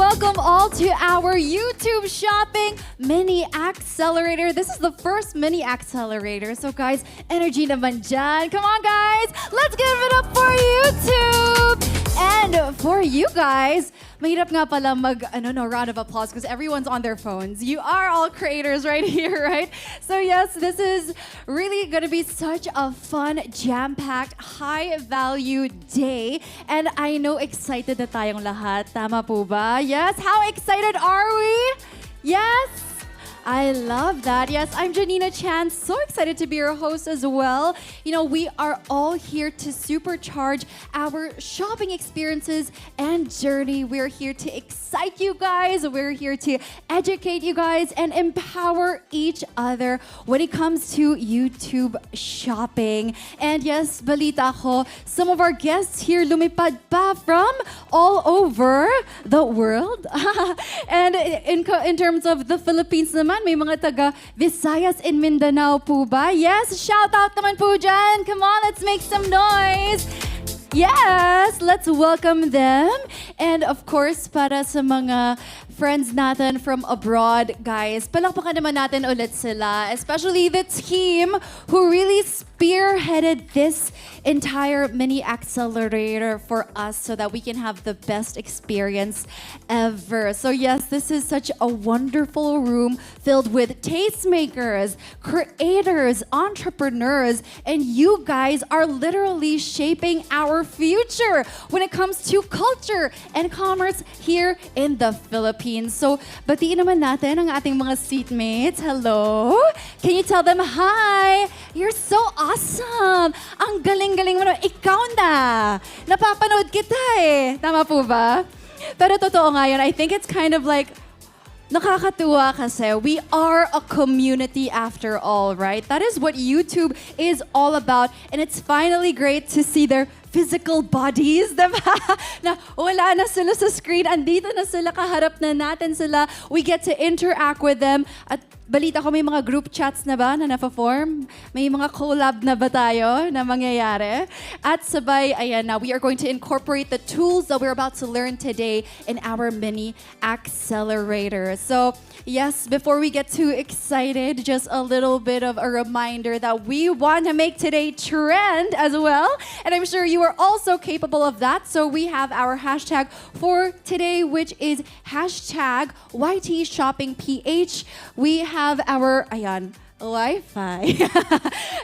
welcome all to our YouTube shopping Mini-Accelerator. This is the first Mini-Accelerator. So guys, energy naman dyan. Come on guys, let's give it up for YouTube. And for you guys, mahirap nga pala round of applause because everyone's on their phones. You are all creators right here, right? So yes, this is really going to be such a fun, jam-packed, high-value day. And I know excited na tayong lahat. Tama po ba? Yes? How excited are we? Yes? I love that. Yes, I'm Janina Chan. So excited to be your host as well. You know, we are all here to supercharge our shopping experiences and journey. We're here to excite you guys. We're here to educate you guys and empower each other when it comes to YouTube shopping. And yes, balita ko, some of our guests here lumipad pa from all over the world. And in terms of the Philippines naman, may mga taga Visayas in Mindanao po ba? Yes, shout out naman po dyan. Come on, let's make some noise. Yes, let's welcome them. And of course, para sa mga friends natin from abroad, guys, palakpakan naman natin ulit sila. Especially the team who really spearheaded this entire Mini-Accelerator for us so that we can have the best experience ever. So yes, this is such a wonderful room filled with tastemakers, creators, entrepreneurs, and you guys are literally shaping our future when it comes to culture and commerce here in the Philippines. So, batiin naman natin ang ating mga seatmates. Hello? Can you tell them hi? You're so awesome! Ang galing-galing mo naman. Ikaw na! Napapanood kita eh. Tama po ba? Pero totoo nga yun. I think it's kind of like nakakatuwa kasi we are a community after all, right? That is what YouTube is all about. And it's finally great to see their physical bodies, diba? Na wala na sila sa screen, andito na sila, kaharap na natin sila. We get to interact with them. At balita ko may mga group chats na ba na na-form? May mga collab na ba tayo na mangyayari? At sabay, ayan na, we are going to incorporate the tools that we're about to learn today in our Mini-Accelerator. So, yes, before we get too excited, just a little bit of a reminder that we want to make today trend as well. And I'm sure you are also capable of that. So we have our hashtag for today, which is hashtag YTShoppingPH. We have our, Wi-Fi.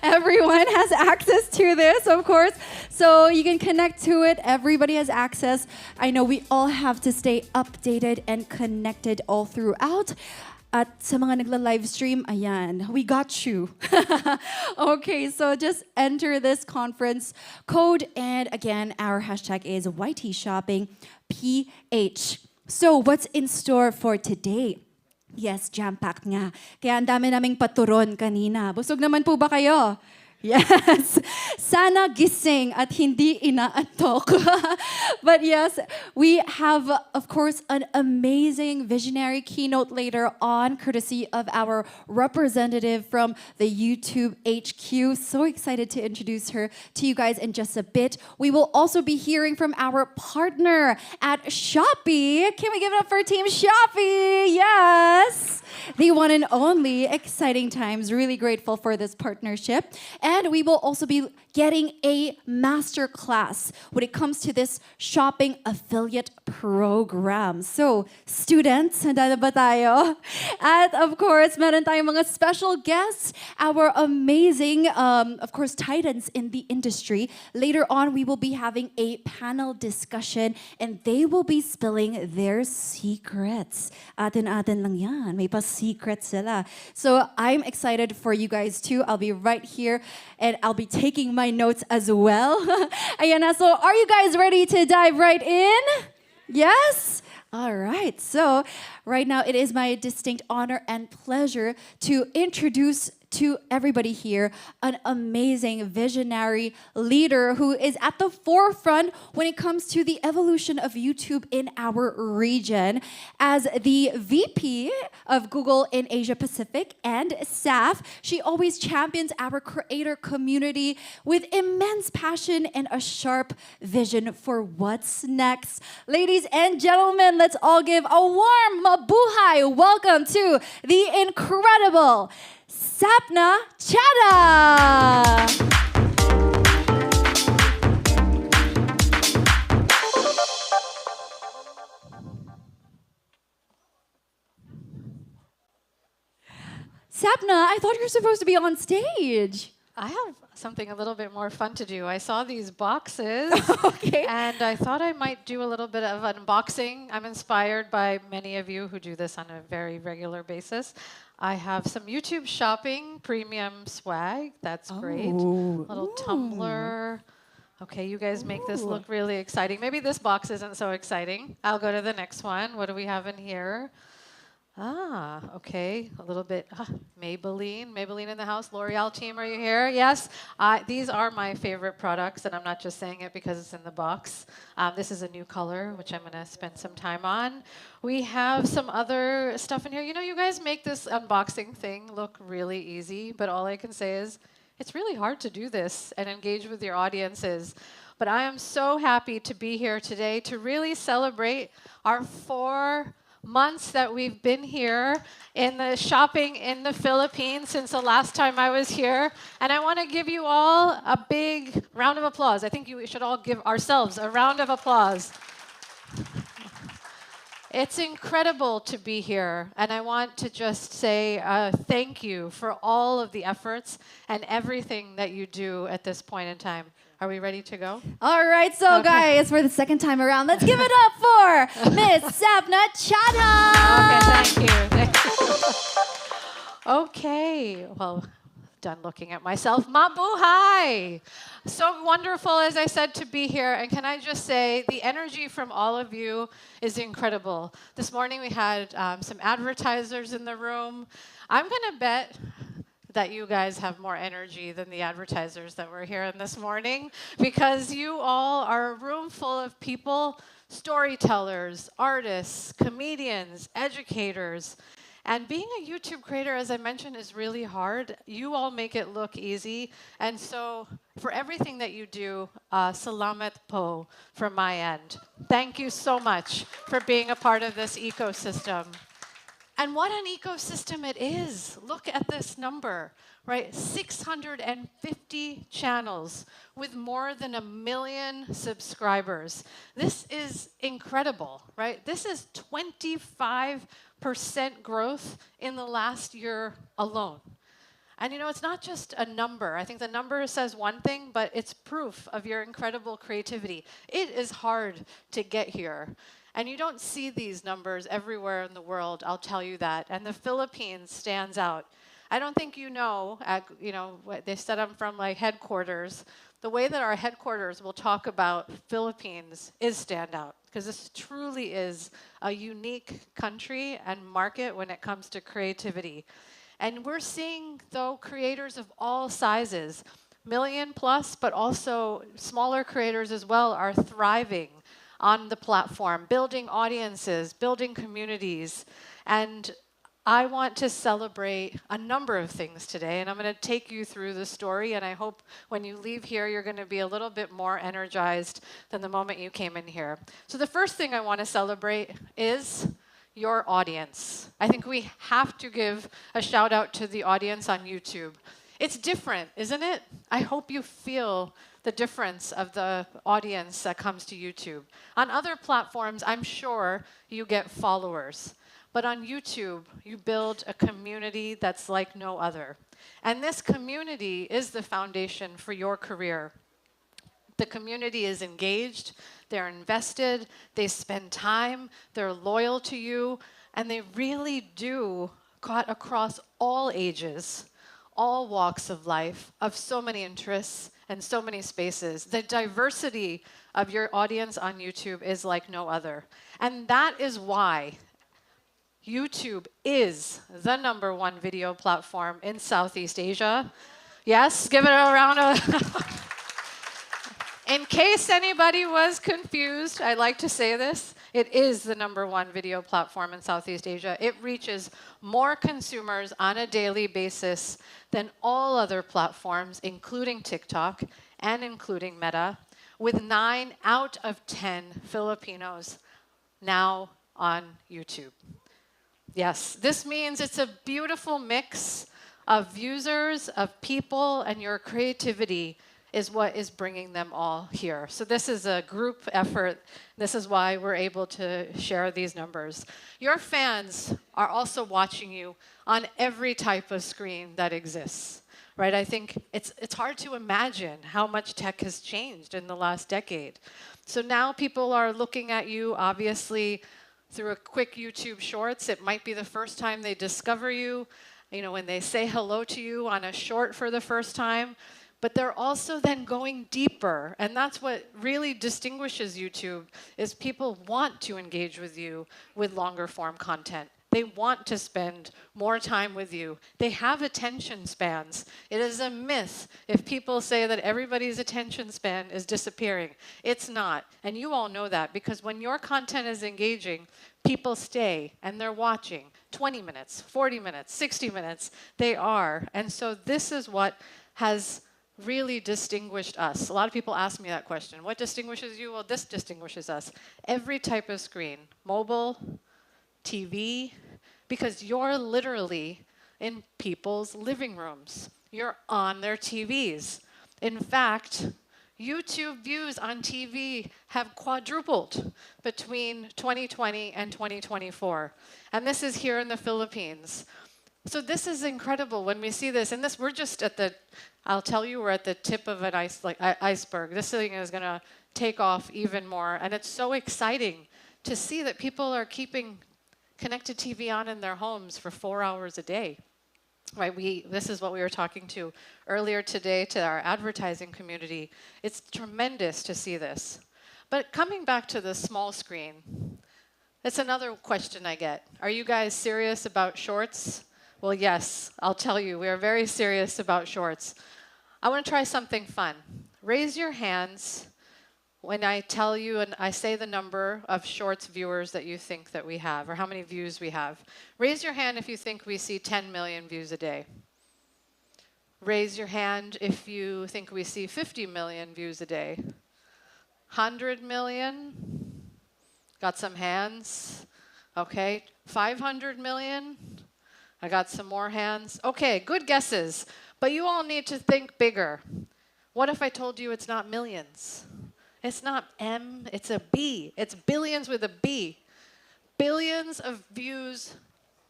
Everyone has access to this, of course. So you can connect to it. Everybody has access. I know we all have to stay updated and connected all throughout. At sa mga nagla-live stream, ayan, we got you. Okay, so just enter this conference code. And again, our hashtag is YTShoppingPH. So what's in store for today? Yes, jam-packed nga. Kaya ang dami naming paturon kanina. Busog naman po ba kayo? Yes. Sana gising at hindi inaantok. But yes, we have, of course, an amazing visionary keynote later on, courtesy of our representative from the YouTube HQ. So excited to introduce her to you guys in just a bit. We will also be hearing from our partner at Shopee. Can we give it up for Team Shopee? Yes. The one and only. Exciting times. Really grateful for this partnership. And we will also be getting a master class when it comes to this shopping affiliate program. So, students, handa na ba tayo? At of course, meron tayong mga special guests, our amazing, of course, titans in the industry. Later on, we will be having a panel discussion and they will be spilling their secrets. Atin-atin lang yan. May pa-secrets sila. So, I'm excited for you guys too. I'll be right here and I'll be taking my notes as well. Ayan na. So, are you guys ready to dive right in? Yes? All right. So, right now, it is my distinct honor and pleasure to introduce to everybody here an amazing visionary leader who is at the forefront when it comes to the evolution of YouTube in our region. As the VP of Google in Asia Pacific and SAF, she always champions our creator community with immense passion and a sharp vision for what's next. Ladies and gentlemen, let's all give a warm mabuhay welcome to the incredible Sapna Chada. Sapna, I thought you were supposed to be on stage. I have something a little bit more fun to do. I saw these boxes, Okay. and I thought I might do a little bit of unboxing. I'm inspired by many of you who do this on a very regular basis. I have some YouTube shopping premium swag. That's great. Little tumbler. Okay, you guys make this look really exciting. Maybe this box isn't so exciting. I'll go to the next one. What do we have in here? Ah, okay, a little bit, Maybelline in the house. L'Oreal team, are you here? Yes, these are my favorite products, and I'm not just saying it because it's in the box. This is a new color, which I'm gonna spend some time on. We have some other stuff in here. You know, you guys make this unboxing thing look really easy, but all I can say is, it's really hard to do this and engage with your audiences. But I am so happy to be here today to really celebrate our 4 months that we've been here in the shopping in the Philippines since the last time I was here. And I want to give you all a big round of applause. I think we should all give ourselves a round of applause. It's incredible to be here, and I want to just say thank you for all of the efforts and everything that you do at this point in time. Are we ready to go? All right, so guys, for the second time around, let's give it up for Miss Sapna Chada. Okay, thank you. Okay, well, done looking at myself. Mabuhay! So wonderful, as I said, to be here. And can I just say, the energy from all of you is incredible. This morning we had some advertisers in the room. I'm going to bet that you guys have more energy than the advertisers that were here this morning, because you all are a room full of people, storytellers, artists, comedians, educators. And being a YouTube creator, as I mentioned, is really hard. You all make it look easy. And so for everything that you do, salamat po from my end. Thank you so much for being a part of this ecosystem. And what an ecosystem it is. Look at this number, right? 650 channels with more than 1 million subscribers. This is incredible, right? This is 25% growth in the last year alone. And you know, it's not just a number. I think the number says one thing, but it's proof of your incredible creativity. It is hard to get here. And you don't see these numbers everywhere in the world, I'll tell you that. And the Philippines stands out. I don't think you know, they said I'm from like headquarters. The way that our headquarters will talk about Philippines is standout, because this truly is a unique country and market when it comes to creativity. And we're seeing, though, creators of all sizes, million plus, but also smaller creators as well, are thriving on the platform, building audiences, building communities. And I want to celebrate a number of things today, and I'm going to take you through the story, and I hope when you leave here, you're going to be a little bit more energized than the moment you came in here. So the first thing I want to celebrate is your audience. I think we have to give a shout out to the audience on YouTube. It's different, isn't it? I hope you feel the difference of the audience that comes to YouTube. On other platforms, I'm sure you get followers. But on YouTube, you build a community that's like no other. And this community is the foundation for your career. The community is engaged, they're invested, they spend time, they're loyal to you, and they really do cut across all ages, all walks of life, of so many interests and so many spaces. The diversity of your audience on YouTube is like no other. And that is why YouTube is the #1 video platform in Southeast Asia. Yes, give it a round of... In case anybody was confused, I'd like to say this. It is the #1 video platform in Southeast Asia. It reaches more consumers on a daily basis than all other platforms, including TikTok and including Meta, with 9 out of 10 Filipinos now on YouTube. Yes, this means it's a beautiful mix of users, of people, and your creativity is what is bringing them all here. So this is a group effort. This is why we're able to share these numbers. Your fans are also watching you on every type of screen that exists, right? I think it's hard to imagine how much tech has changed in the last decade. So now people are looking at you, obviously, through a quick YouTube Shorts. It might be the first time they discover you, when they say hello to you on a short for the first time. But they're also then going deeper, and that's what really distinguishes YouTube, is people want to engage with you with longer form content. They want to spend more time with you. They have attention spans. It is a myth if people say that everybody's attention span is disappearing. It's not, and you all know that, because when your content is engaging, people stay and they're watching 20 minutes, 40 minutes, 60 minutes. They are, and so this is what has really distinguished us. A lot of people ask me that question. What distinguishes you? Well, this distinguishes us. Every type of screen, mobile, TV, because you're literally in people's living rooms. You're on their TVs. In fact, YouTube views on TV have quadrupled between 2020 and 2024. And this is here in the Philippines. So this is incredible when we see this. And we're just at the, I'll tell you, we're at the tip of an iceberg. This thing is going to take off even more. And it's so exciting to see that people are keeping connected TV on in their homes for 4 hours a day. Right? This is what we were talking to earlier today to our advertising community. It's tremendous to see this. But coming back to the small screen, that's another question I get. Are you guys serious about shorts? Well, yes, I'll tell you, we are very serious about shorts. I want to try something fun. Raise your hands when I tell you and I say the number of shorts viewers that you think that we have, or how many views we have. Raise your hand if you think we see 10 million views a day. Raise your hand if you think we see 50 million views a day. 100 million? Got some hands? Okay. 500 million? I got some more hands. Okay, good guesses. But you all need to think bigger. What if I told you it's not millions? It's not M, it's a B. It's billions with a B. Billions of views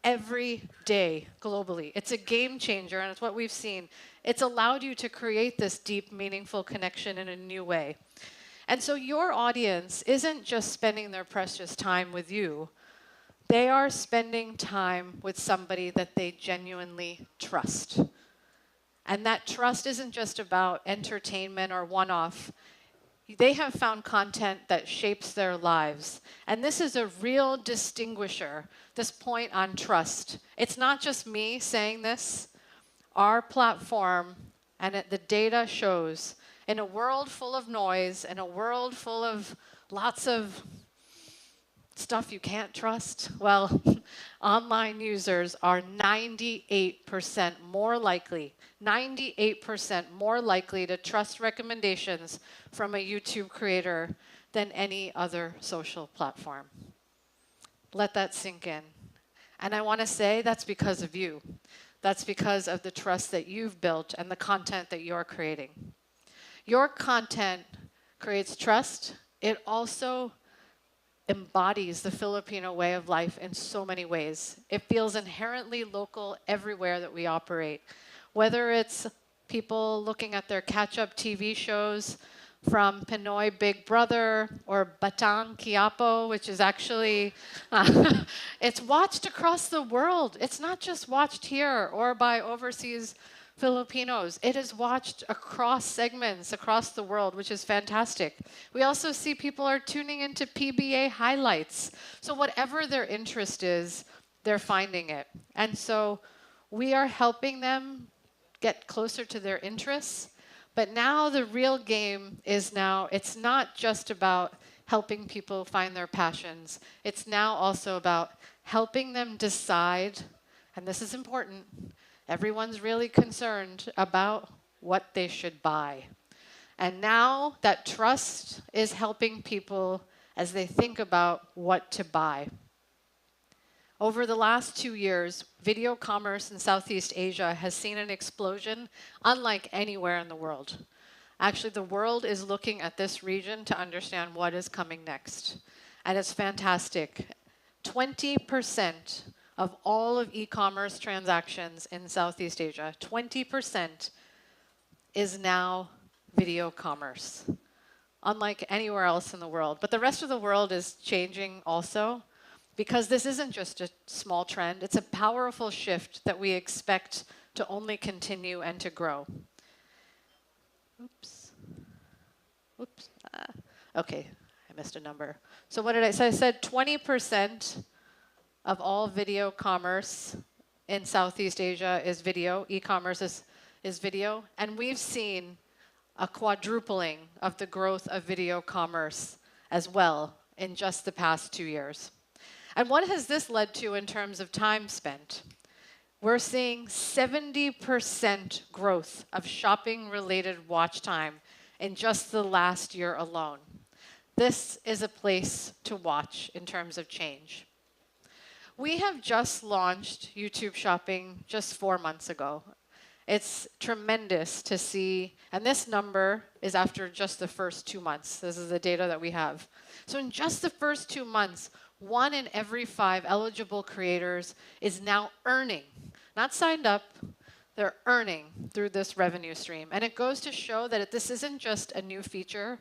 every day globally. It's a game changer, and it's what we've seen. It's allowed you to create this deep, meaningful connection in a new way. And so your audience isn't just spending their precious time with you. They are spending time with somebody that they genuinely trust. And that trust isn't just about entertainment or one-off. They have found content that shapes their lives. And this is a real distinguisher, this point on trust. It's not just me saying this. Our platform and the data shows, in a world full of noise, in a world full of lots of stuff you can't trust, well, online users are 98% more likely to trust recommendations from a YouTube creator than any other social platform. Let that sink in. And I want to say that's because of you. That's because of the trust that you've built and the content that you're creating. Your content creates trust. It also embodies the Filipino way of life in so many ways. It feels inherently local everywhere that we operate. Whether it's people looking at their catch-up TV shows from Pinoy Big Brother or Batang Quiapo, which is actually, it's watched across the world. It's not just watched here or by overseas Filipinos. It is watched across segments across the world, which is fantastic. We also see people are tuning into PBA highlights. So whatever their interest is, they're finding it. And so we are helping them get closer to their interests. But now the real game is now, it's not just about helping people find their passions. It's now also about helping them decide, and this is important, everyone's really concerned about what they should buy. And now that trust is helping people as they think about what to buy. Over the last 2 years, video commerce in Southeast Asia has seen an explosion unlike anywhere in the world. Actually, the world is looking at this region to understand what is coming next. And it's fantastic. 20% of all of e-commerce transactions in Southeast Asia, 20% is now video commerce, unlike anywhere else in the world. But the rest of the world is changing also, because this isn't just a small trend, it's a powerful shift that we expect to only continue and to grow. Oops. Okay, I missed a number. So what did I say? I said 20% of all video commerce in Southeast Asia is video. E-commerce is video. And we've seen a quadrupling of the growth of video commerce as well in just the past 2 years. And what has this led to in terms of time spent? We're seeing 70% growth of shopping-related watch time in just the last year alone. This is a place to watch in terms of change. We have just launched YouTube Shopping just 4 months ago. It's tremendous to see, and this number is after just the first 2 months. This is the data that we have. So in just the first 2 months, 1 in every 5 eligible creators is now earning, not signed up, they're earning through this revenue stream. And it goes to show that this isn't just a new feature,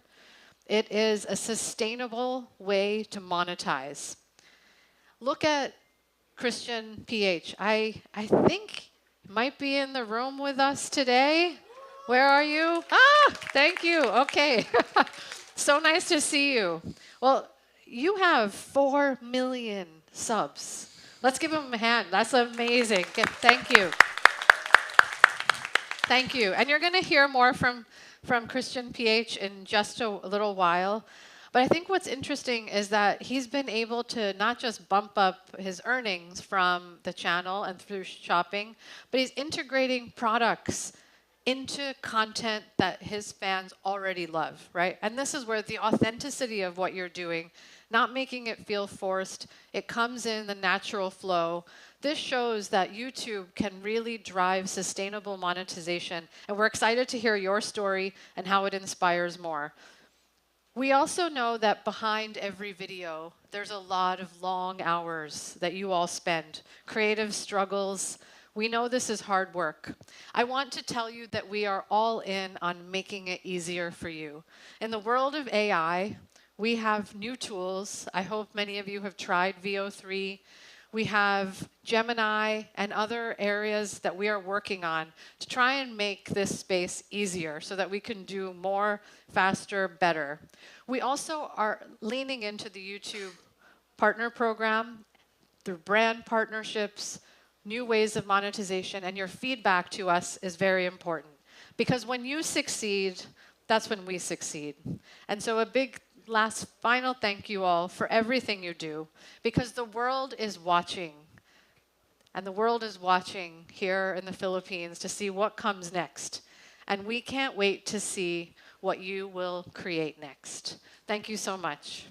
it is a sustainable way to monetize. Look at Christian PH. I think he might be in the room with us today. Where are you? Ah, thank you. Okay. So nice to see you. Well, you have 4 million subs. Let's give him a hand. That's amazing. Thank you. Thank you. And you're going to hear more from Christian PH in just a little while. But I think what's interesting is that he's been able to not just bump up his earnings from the channel and through shopping, but he's integrating products into content that his fans already love, right? And this is where the authenticity of what you're doing, not making it feel forced, it comes in the natural flow. This shows that YouTube can really drive sustainable monetization, and we're excited to hear your story and how it inspires more. We also know that behind every video, there's a lot of long hours that you all spend, creative struggles. We know this is hard work. I want to tell you that we are all in on making it easier for you. In the world of AI, we have new tools. I hope many of you have tried VO3. We have Gemini and other areas that we are working on to try and make this space easier so that we can do more, faster, better. We also are leaning into the YouTube partner program through brand partnerships, new ways of monetization, and your feedback to us is very important. Because when you succeed, that's when we succeed. And so a big last final thank you all for everything you do, because the world is watching. And the world is watching here in the Philippines to see what comes next. And we can't wait to see what you will create next. Thank you so much.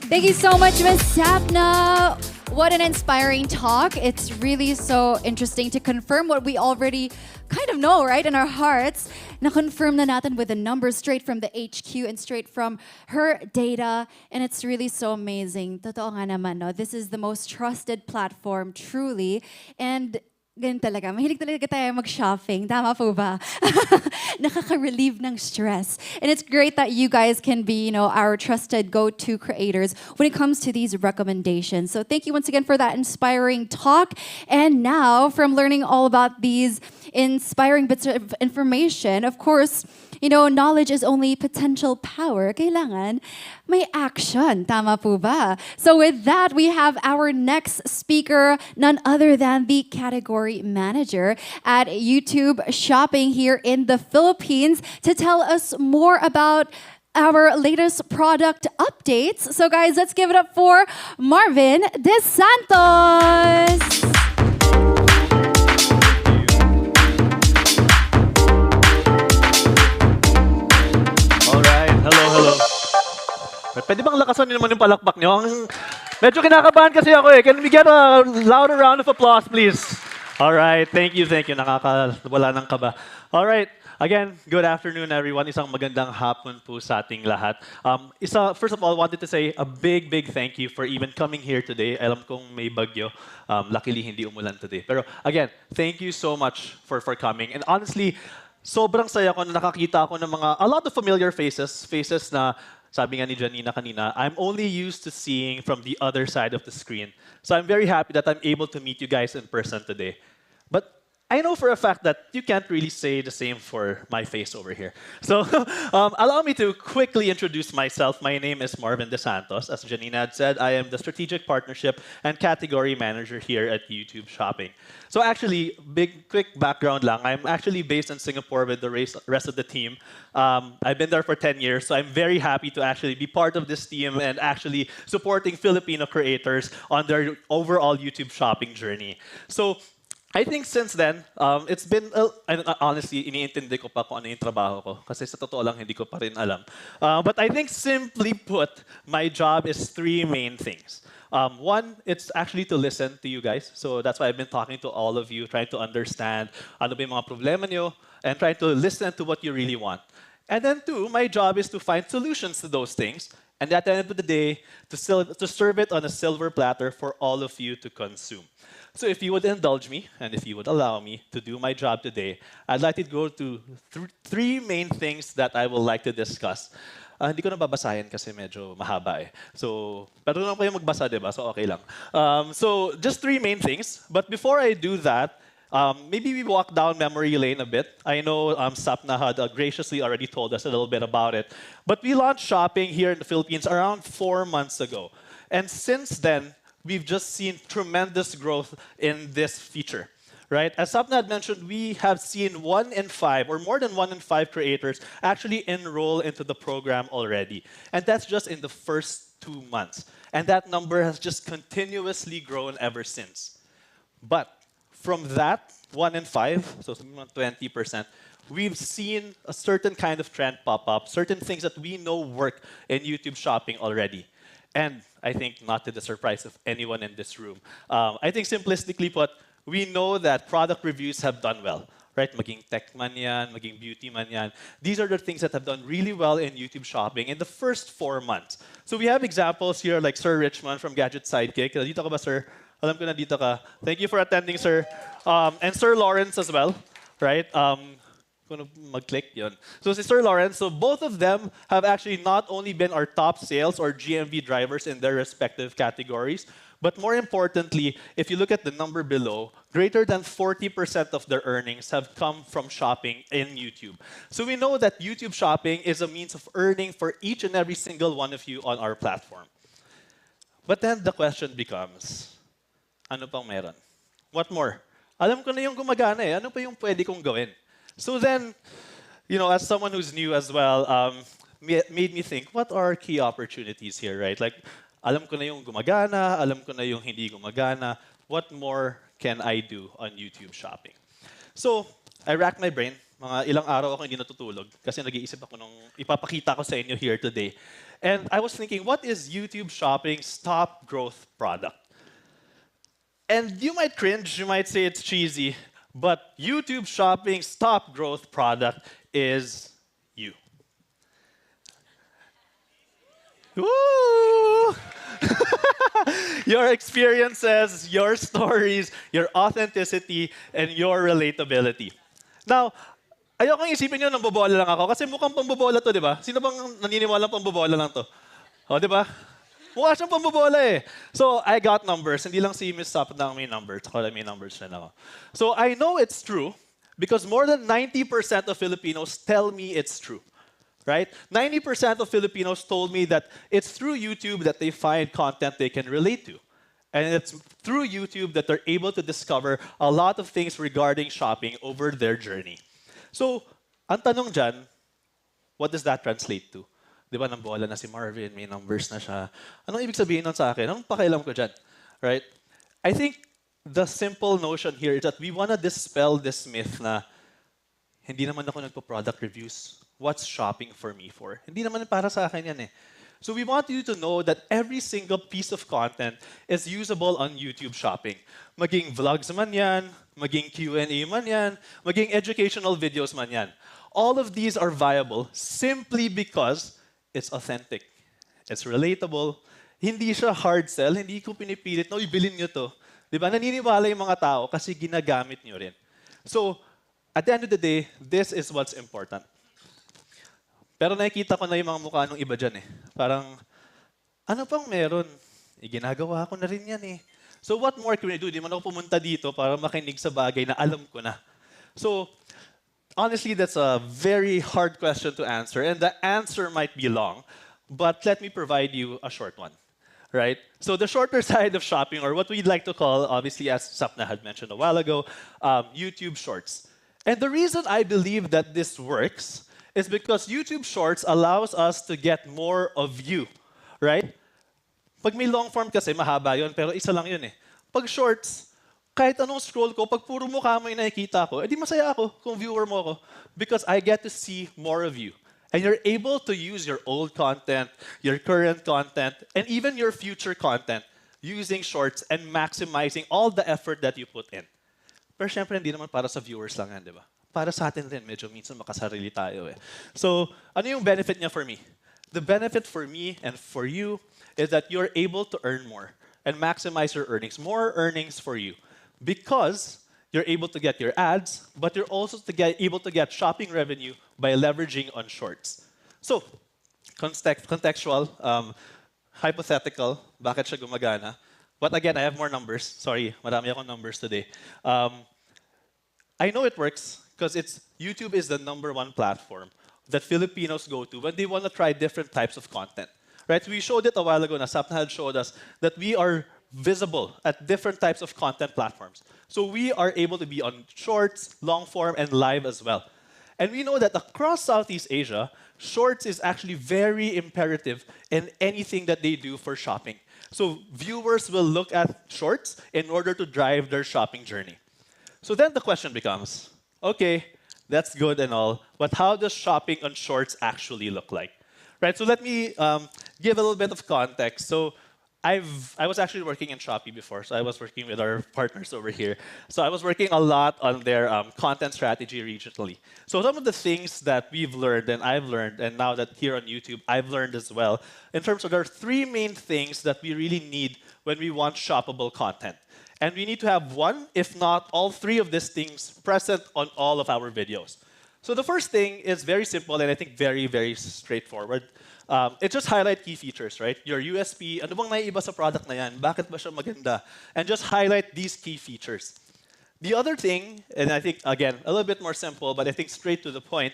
Thank you so much, Ms. Sapna. What an inspiring talk. It's really so interesting to confirm what we already kind of know, right, in our hearts. Na-confirm na natin with the numbers straight from the HQ and straight from her data. And it's really so amazing. Totoo nga naman, no? This is the most trusted platform, truly. And ganun talaga. Mahilig talaga tayo mag-shopping. Tama po ba? Nakaka-relieve ng stress. And it's great that you guys can be, our trusted go-to creators when it comes to these recommendations. So thank you once again for that inspiring talk. And now, from learning all about these inspiring bits of information, of course, knowledge is only potential power. Kailangan may action. Tama po ba? So with that, we have our next speaker, none other than the category manager at YouTube Shopping here in the Philippines to tell us more about our latest product updates. So guys, let's give it up for Marvin De Santos. Alright, hello. Pwede bang lakasan niyo naman yung palakpak niyo? Medyo kinakabahan kasi ako eh. Can we get a louder round of applause, please? Alright, thank you. Nakakawala ng kaba. Alright, again, good afternoon everyone. Isang magandang hapon po sa ating lahat. First of all, wanted to say a big thank you for even coming here today. Alam kong may bagyo. Luckily, hindi umulan today. Pero again, thank you so much for coming. And honestly, sobrang saya ko na nakakita ako ng a lot of familiar faces na sabi nga ni Janina kanina, I'm only used to seeing from the other side of the screen. So I'm very happy that I'm able to meet you guys in person today. But I know for a fact that you can't really say the same for my face over here. So allow me to quickly introduce myself. My name is Marvin De Santos. As Janina had said, I am the Strategic Partnership and Category Manager here at YouTube Shopping. So actually, quick background lang. I'm actually based in Singapore with the rest of the team. I've been there for 10 years, so I'm very happy to actually be part of this team and actually supporting Filipino creators on their overall YouTube shopping journey. So I think since then, it's been, honestly, iniintindi ko pa kung ano yung trabaho ko. Kasi sa totoo lang, hindi ko pa rin alam. But I think simply put, my job is three main things. One, it's actually to listen to you guys. So that's why I've been talking to all of you, trying to understand ano ba yung mga problema nyo, and trying to listen to what you really want. And then two, my job is to find solutions to those things. And at the end of the day, to serve it on a silver platter for all of you to consume. So if you would indulge me, and if you would allow me to do my job today, I'd like to go to three main things that I would like to discuss. Hindi ko na babasahin kasi medyo mahaba eh. So, pero lang kayo magbasa, diba? So okay lang. So just three main things. But before I do that, maybe we walk down memory lane a bit. I know Sapna had graciously already told us a little bit about it. But we launched shopping here in the Philippines around 4 months ago. And since then, we've just seen tremendous growth in this feature, right? As Sapna had mentioned, we have seen 1 in 5, or more than 1 in 5 creators actually enroll into the program already. And that's just in the first 2 months. And that number has just continuously grown ever since. But from that 1 in 5, so 20%, we've seen a certain kind of trend pop up, certain things that we know work in YouTube shopping already. And I think not to the surprise of anyone in this room. I think simplistically put, we know that product reviews have done well, right? Maging tech man yan, maging beauty man yan. These are the things that have done really well in YouTube shopping in the first 4 months. So we have examples here like Sir Richmond from Gadget Sidekick. Dito ka ba, sir? Alam ko na dito ka. Thank you for attending, sir. And Sir Lawrence as well, right? Mag-click yun. So si Sir Lawrence, so both of them have actually not only been our top sales or GMV drivers in their respective categories, but more importantly, if you look at the number below, greater than 40% of their earnings have come from shopping in YouTube. So we know that YouTube shopping is a means of earning for each and every single one of you on our platform. But then the question becomes, ano pang meron? What more? Alam ko na yung gumagana eh. Ano pa yung pwede kong gawin? So then, as someone who's new as well, made me think, what are key opportunities here, right? Like, alam ko na yung gumagana, alam ko na yung hindi gumagana. What more can I do on YouTube shopping? So, I racked my brain. Mga ilang araw ako hindi natutulog kasi nag-iisip ako nung ipapakita ko sa inyo here today. And I was thinking, what is YouTube shopping's top growth product? And you might cringe, you might say it's cheesy, but YouTube shopping's top growth product is you. Woo! Your experiences, your stories, your authenticity, and your relatability. Now, ayokong isipin nyo nang bobola lang ako kasi mukhang pambobola to, di ba? Sino bang naniniwala pambobola lang to? O, di ba? Mukha siyang pambobola eh. So, I got numbers. Hindi lang si Miss Sap na may numbers. Ako may numbers rin ako. So, I know it's true Because more than 90% of Filipinos tell me it's true, right? 90% of Filipinos told me that it's through YouTube that they find content they can relate to. And it's through YouTube that they're able to discover a lot of things regarding shopping over their journey. So, ang tanong dyan, what does that translate to? Di ba, nambola na si Marvin, may numbers na siya. Anong ibig sabihin nun sa akin? Anong pakialam ko dyan? Right? I think the simple notion here is that we want to dispel this myth na hindi naman ako nagpo-product reviews. What's shopping for me for? Hindi naman para sa akin yan eh. So we want you to know that every single piece of content is usable on YouTube Shopping. Maging vlogs man yan, maging Q&A man yan, maging educational videos man yan. All of these are viable simply because it's authentic. It's relatable. Hindi siya hard sell. Hindi ko pinipilit, no, ibilin nyo to. Diba? Naniniwala yung mga tao kasi ginagamit nyo rin. So, at the end of the day, this is what's important. Pero nakikita ko na yung mga mukha ng iba dyan eh. Parang, ano pang meron? Ginagawa ko na rin yan eh. So what more can we do? Di man ako pumunta dito para makinig sa bagay na alam ko na. So, honestly, that's a very hard question to answer. And the answer might be long. But let me provide you a short one. Right? So the shorter side of shopping, or what we'd like to call, obviously, as Sapna had mentioned a while ago, YouTube Shorts. And the reason I believe that this works is because YouTube Shorts allows us to get more of you, right? Pag may long form kasi, mahaba yun, pero isa lang yun eh. Pag shorts, kahit anong scroll ko, pag puro mukha mo yung nakikita ko, edi masaya ako kung viewer mo ako because I get to see more of you. And you're able to use your old content, your current content, and even your future content using shorts and maximizing all the effort that you put in. Pero syempre, hindi naman para sa viewers lang yan, di ba? Para sa atin rin, medyo minsan makasarili tayo eh. So, ano yung benefit niya for me? The benefit for me and for you is that you're able to earn more and maximize your earnings. More earnings for you. Because you're able to get your ads, but you're also able to get shopping revenue by leveraging on shorts. So, contextual, hypothetical, bakit siya gumagana? But again, I have more numbers. Sorry, marami akong numbers today. I know it works because YouTube is the #1 platform that Filipinos go to when they want to try different types of content. Right? We showed it a while ago. Sapna had showed us that we are visible at different types of content platforms. So we are able to be on shorts, long form, and live as well. And we know that across Southeast Asia, shorts is actually very imperative in anything that they do for shopping. So viewers will look at shorts in order to drive their shopping journey. So then the question becomes, okay, that's good and all, but how does shopping on shorts actually look like? Right, so let me give a little bit of context. So I was actually working in Shopee before, so I was working with our partners over here. So I was working a lot on their content strategy regionally. So some of the things that we've learned and I've learned, and now that here on YouTube, I've learned as well, in terms of there are 3 main things that we really need when we want shoppable content. And we need to have one, if not all 3 of these things present on all of our videos. So the first thing is very simple and I think very, very straightforward. It just highlight key features, right? Your USP, ano bang naiiba sa product na yan? Bakit ba siya maganda? And just highlight these key features. The other thing, and I think, again, a little bit more simple, but I think straight to the point,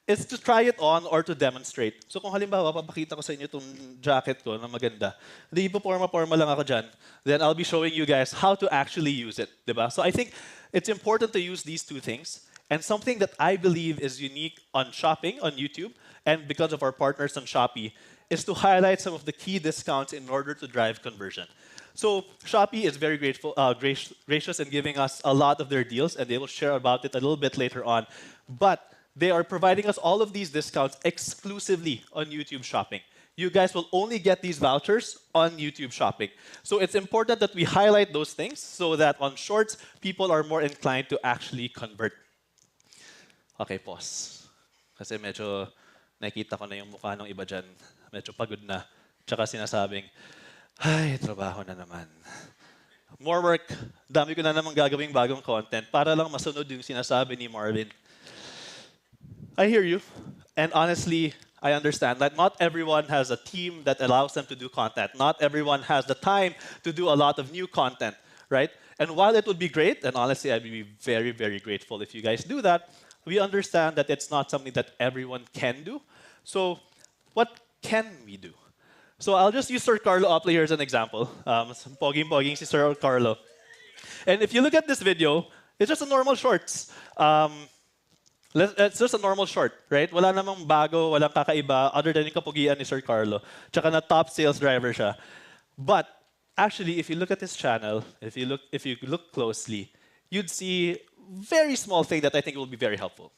is to try it on or to demonstrate. So kung halimbawa, papakita ko sa inyo itong jacket ko na maganda, hindi ipoporma-porma lang ako dyan, then I'll be showing you guys how to actually use it, diba? So I think it's important to use these 2 things. And something that I believe is unique on shopping on YouTube, and because of our partners on Shopee, is to highlight some of the key discounts in order to drive conversion. So Shopee is very gracious in giving us a lot of their deals, and they will share about it a little bit later on. But they are providing us all of these discounts exclusively on YouTube Shopping. You guys will only get these vouchers on YouTube Shopping. So it's important that we highlight those things so that on Shorts, people are more inclined to actually convert. Okay, pause. Kasi medyo nakikita ko na yung mukha ng iba dyan. Medyo pagod na. Tsaka sinasabing, ay, trabaho na naman. More work. Dami ko na naman gagawing bagong content para lang masunod yung sinasabi ni Marvin. I hear you. And honestly, I understand that not everyone has a team that allows them to do content. Not everyone has the time to do a lot of new content, right? And while it would be great, and honestly, I'd be very, very grateful if you guys do that, we understand that it's not something that everyone can do. So what can we do? So I'll just use Sir Carlo up here as an example. Poging si Sir Carlo. And if you look at this video, it's just a normal shorts. It's just a normal short, right? Wala namang bago, walang kakaiba, other than yung kapugian ni Sir Carlo. Tsaka na top sales driver siya. But actually, if you look at his channel, if you look closely, you'd see very small thing that I think will be very helpful.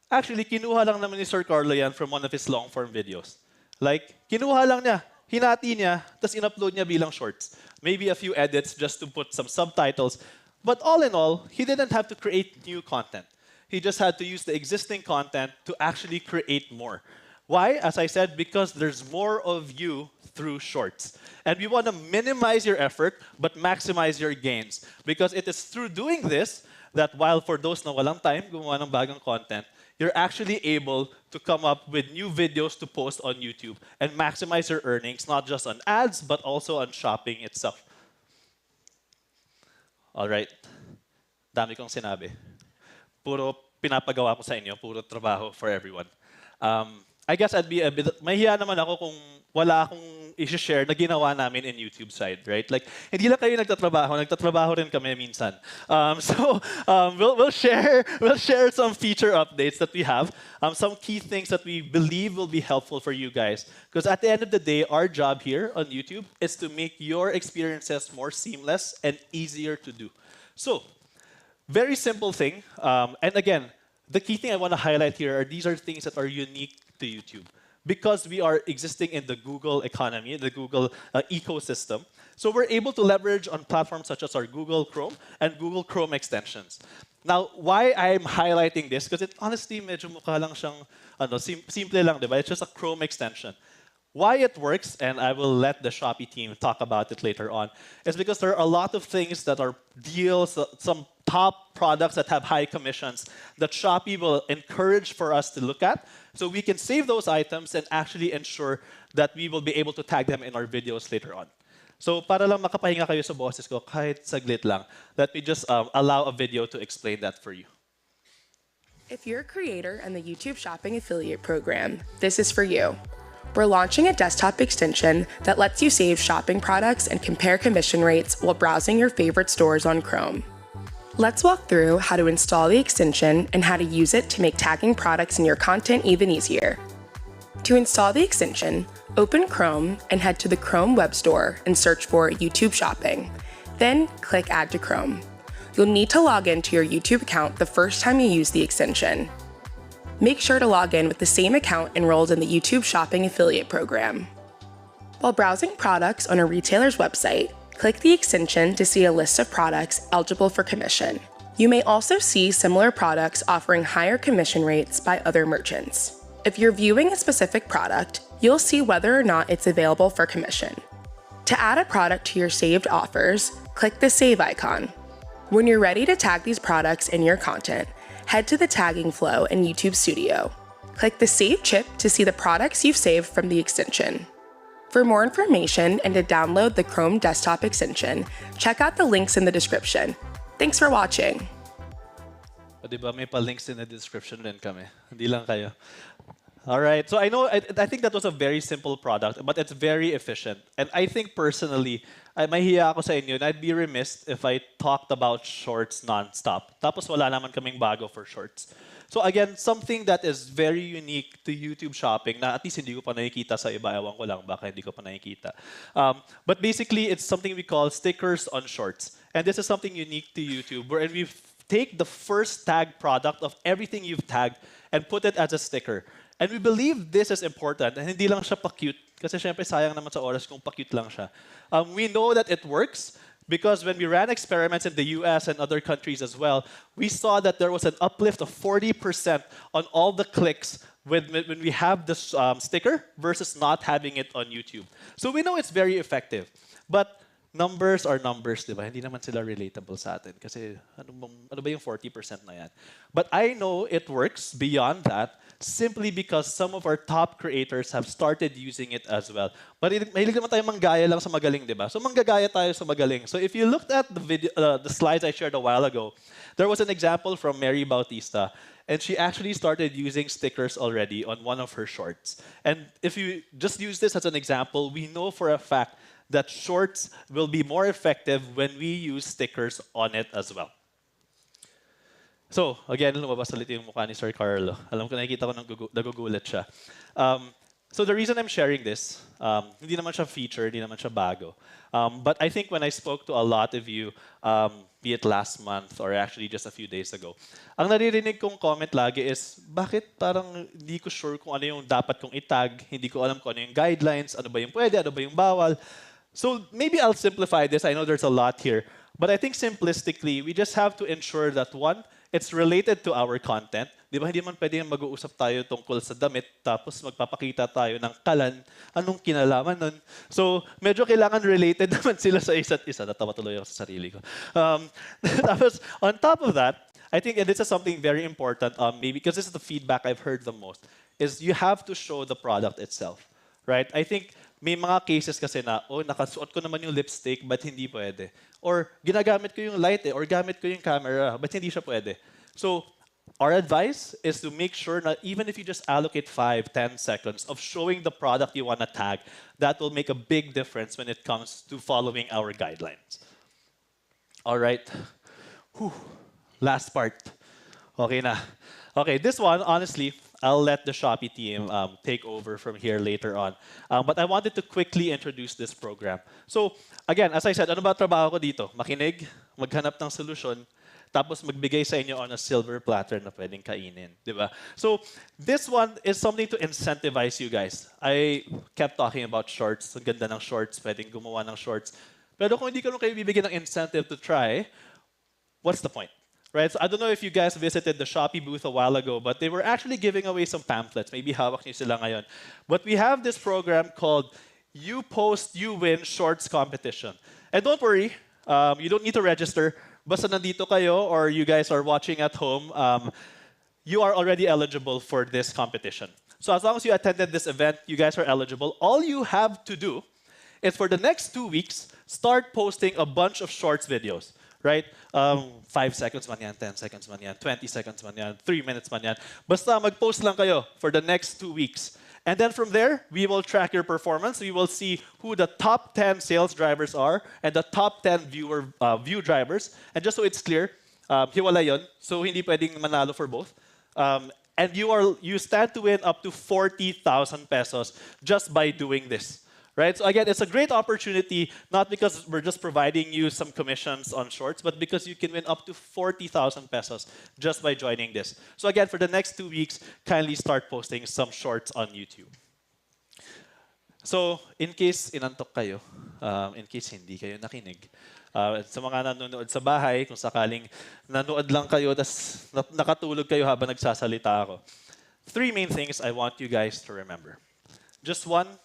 Actually, kinuha lang naman ni Sir Carlo yan from one of his long-form videos. Like, kinuha lang niya, hinati niya, tapos in-upload niya bilang shorts. Maybe a few edits just to put some subtitles. But all in all, he didn't have to create new content. He just had to use the existing content to actually create more. Why? As I said, because there's more of you through shorts. And we want to minimize your effort, but maximize your gains. Because it is through doing this that while for those na walang time gumawa ng bagong content, you're actually able to come up with new videos to post on YouTube and maximize your earnings, not just on ads, but also on shopping itself. All right. Dami kong sinabi. Puro pinapagawa ko sa inyo, puro trabaho for everyone. I guess I'd be a bit, mahiya naman ako kung wala akong i-share na ginawa namin in YouTube side, right? Like, hindi lang kayo nagtatrabaho rin kami minsan. We'll share some feature updates that we have, some key things that we believe will be helpful for you guys. Because at the end of the day, our job here on YouTube is to make your experiences more seamless and easier to do. So, very simple thing. And again, the key thing I want to highlight here are these are things that are unique to YouTube. Because we are existing in the Google economy, the Google ecosystem. So we're able to leverage on platforms such as our Google Chrome and Google Chrome extensions. Now, why I'm highlighting this? Because it honestly, medyo mukha lang siyang, simple lang, diba? It's just a Chrome extension. Why it works, and I will let the Shopee team talk about it later on, is because there are a lot of things that are deals, some top products that have high commissions that Shopee will encourage for us to look at, so we can save those items and actually ensure that we will be able to tag them in our videos later on. So para lang makapahinga kayo sa boses ko, kahit saglit lang, let me just allow a video to explain that for you. If you're a creator in the YouTube Shopping Affiliate Program, this is for you. We're launching a desktop extension that lets you save shopping products and compare commission rates while browsing your favorite stores on Chrome. Let's walk through how to install the extension and how to use it to make tagging products in your content even easier. To install the extension, open Chrome and head to the Chrome Web Store and search for YouTube Shopping. Then click Add to Chrome. You'll need to log into your YouTube account the first time you use the extension. Make sure to log in with the same account enrolled in the YouTube Shopping Affiliate Program. While browsing products on a retailer's website, click the extension to see a list of products eligible for commission. You may also see similar products offering higher commission rates by other merchants. If you're viewing a specific product, you'll see whether or not it's available for commission. To add a product to your saved offers, click the Save icon. When you're ready to tag these products in your content, head to the tagging flow in YouTube Studio. Click the Save chip to see the products you've saved from the extension. For more information and to download the Chrome desktop extension, check out the links in the description. Thanks for watching. Diba, may pa-links in the description rin kami. Hindi lang kayo. All right, so I think that was a very simple product, but it's very efficient. And I think personally, mahihiya ako sa inyo, and I'd be remiss if I talked about shorts non-stop. Tapos wala naman kaming bago for shorts. So again, something that is very unique to YouTube Shopping, na at least hindi ko pa nakikita sa iba, ewan ko lang, baka hindi ko pa nakikita. But basically, it's something we call stickers on shorts. And this is something unique to YouTube, wherein we take the first tag product of everything you've tagged and put it as a sticker. And we believe this is important, and hindi lang siya pa-cute. Kasi syempre sayang naman sa oras kung pa-cute lang siya. We know that it works because when we ran experiments in the US and other countries as well, we saw that there was an uplift of 40% on all the clicks when we have this sticker versus not having it on YouTube. So we know it's very effective. But numbers are numbers, di ba? Hindi naman sila relatable sa atin. Kasi ano ba yung 40% na yan? But I know it works beyond that simply because some of our top creators have started using it as well. But mahilig naman tayo manggaya lang sa magaling, di ba? So manggagaya tayo sa magaling. So if you looked at the slides I shared a while ago, there was an example from Mary Bautista. And she actually started using stickers already on one of her shorts. And if you just use this as an example, we know for a fact that shorts will be more effective when we use stickers on it as well. So, again, lumabas ulit yung mukha ni Sir Carlo. Alam ko, nakikita ko nagugulat siya. So the reason I'm sharing this, hindi naman siya feature, hindi naman siya bago. But I think when I spoke to a lot of you, be it last month or actually just a few days ago, ang naririnig kong comment lagi is, bakit parang hindi ko sure kung ano yung dapat kong itag, hindi ko alam kung ano yung guidelines, ano ba yung pwede, ano ba yung bawal. So maybe I'll simplify this. I know there's a lot here. But I think simplistically, we just have to ensure that one, it's related to our content. Di ba, hindi man pwede mag-uusap tayo tungkol sa damit, tapos magpapakita tayo ng kalan, anong kinalaman nun. So, medyo kailangan related naman sila sa isa't isa. Natawa tuloy ako sa sarili ko. Tapos, on top of that, I think, and this is something very important, maybe because this is the feedback I've heard the most, is you have to show the product itself. Right? I think may mga cases kasi na, oh, nakasuot ko naman yung lipstick, but hindi pwede. Or ginagamit ko yung light or gamit ko yung camera, but hindi siya pwede. So, our advice is to make sure that even if you just allocate 5, 10 seconds of showing the product you want to tag, that will make a big difference when it comes to following our guidelines. All right. Whew. Last part. Okay na. Okay, this one, honestly, I'll let the Shopee team take over from here later on. But I wanted to quickly introduce this program. So, again, as I said, ano ba trabaho ko dito? Makinig, maghanap ng solusyon, tapos magbigay sa inyo on a silver platter na pwedeng kainin. Diba? So, this one is something to incentivize you guys. I kept talking about shorts. Ang ganda ng shorts, pwedeng gumawa ng shorts. Pero kung hindi ko kayo bibigyan ng incentive to try, what's the point? Right? So I don't know if you guys visited the Shopee booth a while ago, but they were actually giving away some pamphlets. Maybe hawak niyo sila ngayon. But we have this program called You Post, You Win Shorts Competition. And don't worry, you don't need to register. Basta nandito kayo or you guys are watching at home, you are already eligible for this competition. So as long as you attended this event, you guys are eligible. All you have to do is for the next 2 weeks, start posting a bunch of shorts videos. Right? 5 seconds man yan, 10 seconds man yan, 20 seconds man yan, 3 minutes man yan. Basta mag-post lang kayo for the next 2 weeks. And then from there, we will track your performance. We will see who the top 10 sales drivers are and the top 10 view drivers. And just so it's clear, hiwala yun. So hindi pwedeng manalo for both. And you stand to win up to 40,000 pesos just by doing this. Right? So again, it's a great opportunity, not because we're just providing you some commissions on shorts, but because you can win up to 40,000 pesos just by joining this. So again, for the next 2 weeks, kindly start posting some shorts on YouTube. So in case inantok kayo, in case hindi kayo nakinig, sa mga nanonood sa bahay, kung sakaling nanood lang kayo, tas nakatulog kayo habang nagsasalita ako. 3 main things I want you guys to remember. Just one,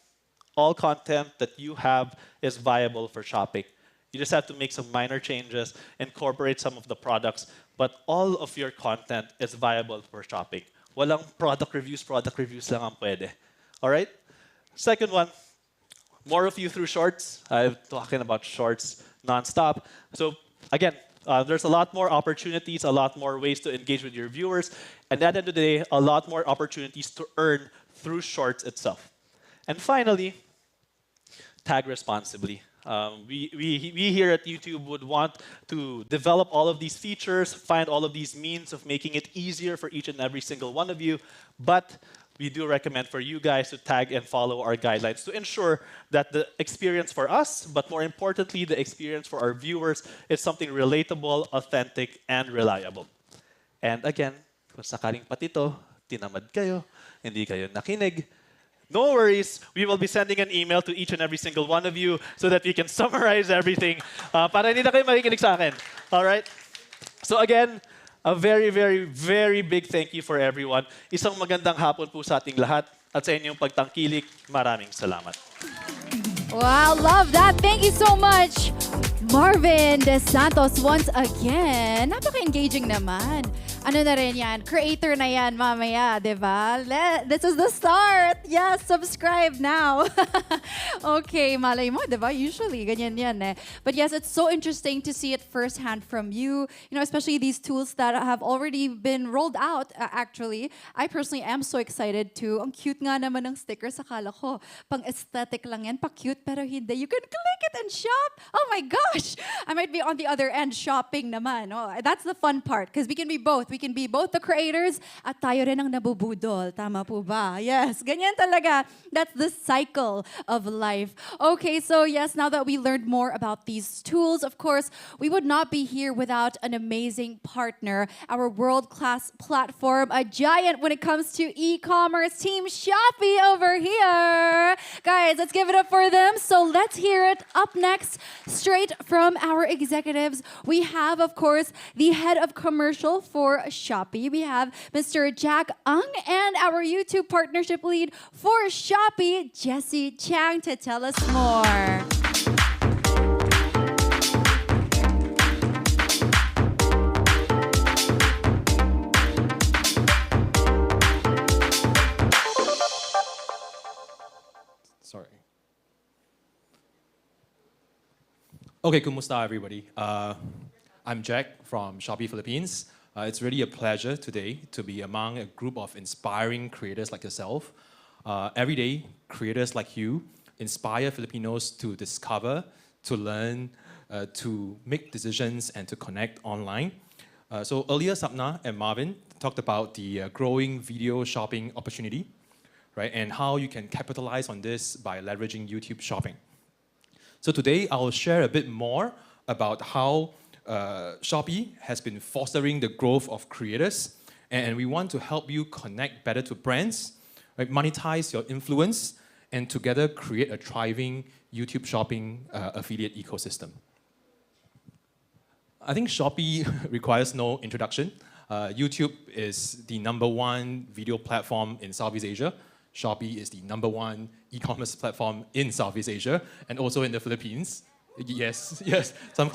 all content that you have is viable for shopping. You just have to make some minor changes, incorporate some of the products, but all of your content is viable for shopping. Walang product reviews lang ang pwede. All right? Second one, more of you through shorts. I'm talking about shorts nonstop. So again, there's a lot more opportunities, a lot more ways to engage with your viewers, and at the end of the day, a lot more opportunities to earn through shorts itself. And finally, tag responsibly. We here at YouTube would want to develop all of these features, find all of these means of making it easier for each and every single one of you, but we do recommend for you guys to tag and follow our guidelines to ensure that the experience for us, but more importantly, the experience for our viewers is something relatable, authentic, and reliable. And again, kung sakaling patito, tinamad kayo, hindi kayo nakinig, no worries, we will be sending an email to each and every single one of you so that we can summarize everything para hindi na kayo makikinig sa akin. All right? So again, a very, very, very big thank you for everyone. Isang magandang hapon po sa ating lahat at sa inyong pagtangkilik. Maraming salamat. Wow, love that. Thank you so much, Marvin De Santos, once again. Napaka-engaging naman. Ano na rin yan? Creator na yan mamaya, di ba? This is the start. Yes, subscribe now. Okay, malay mo, di ba? Usually, ganyan yan eh. But yes, it's so interesting to see it firsthand from you. You know, especially these tools that have already been rolled out, actually. I personally am so excited too. Ang cute nga naman ng stickers. Akala ko, pang-aesthetic lang yan. Pa-cute, pero hindi. You can click it and shop. Oh my gosh! I might be on the other end shopping naman. Oh, that's the fun part because we can be both. We can be both the creators at tayo rin ang nabubudol. Tama po ba? Yes, ganyan talaga. That's the cycle of life. Okay, so yes, now that we learned more about these tools, of course, we would not be here without an amazing partner, our world-class platform, a giant when it comes to e-commerce, Team Shopee over here. Guys, let's give it up for them. So let's hear it. Up next, straight from our executives, we have, of course, the head of commercial for Shopee. We have Mr. Jack Ang and our YouTube partnership lead for Shopee, Jessie Chang, to tell us more. Sorry. Okay, kumusta everybody. I'm Jack from Shopee Philippines. It's really a pleasure today to be among a group of inspiring creators like yourself. Every day, creators like you inspire Filipinos to discover, to learn, to make decisions, and to connect online. So earlier, Sapna and Marvin talked about the growing video shopping opportunity, right, and how you can capitalize on this by leveraging YouTube shopping. So today, I will share a bit more about how Shopee has been fostering the growth of creators, and we want to help you connect better to brands, right, monetize your influence, and together create a thriving YouTube shopping affiliate ecosystem. I think Shopee requires no introduction. YouTube is the #1 video platform in Southeast Asia. Shopee is the #1 e-commerce platform in Southeast Asia and also in the Philippines. Yes, yes, some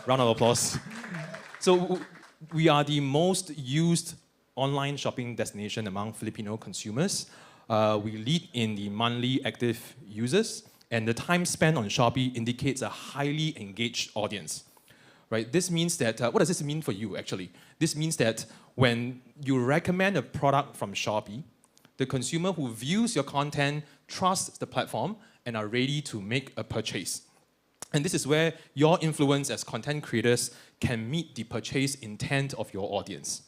round of applause. So we are the most used online shopping destination among Filipino consumers. We lead in the monthly active users, and the time spent on Shopee indicates a highly engaged audience. Right? This means that, what does this mean for you actually? This means that when you recommend a product from Shopee, the consumer who views your content trusts the platform and are ready to make a purchase. And this is where your influence as content creators can meet the purchase intent of your audience.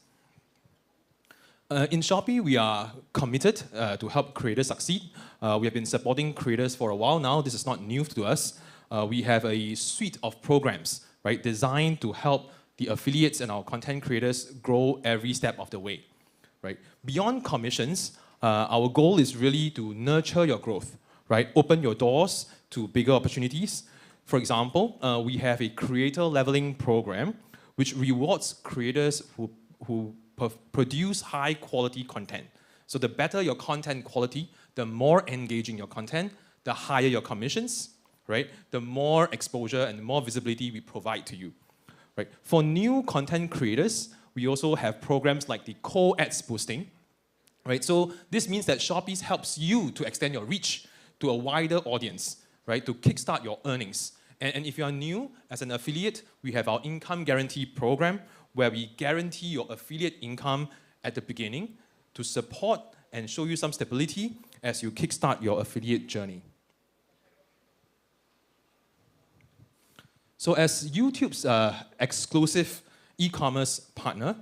In Shopee, we are committed to help creators succeed. We have been supporting creators for a while now. This is not new to us. We have a suite of programs, right, designed to help the affiliates and our content creators grow every step of the way. Right? Beyond commissions, our goal is really to nurture your growth, right? Open your doors to bigger opportunities. For example, we have a creator leveling program which rewards creators who produce high quality content. So the better your content quality, the more engaging your content, the higher your commissions, right? The more exposure and the more visibility we provide to you. Right? For new content creators, we also have programs like the co-ads boosting. Right? So this means that Shopee helps you to extend your reach to a wider audience, right? To kickstart your earnings. And if you are new as an affiliate, we have our income guarantee program where we guarantee your affiliate income at the beginning to support and show you some stability as you kickstart your affiliate journey. So as YouTube's exclusive e-commerce partner,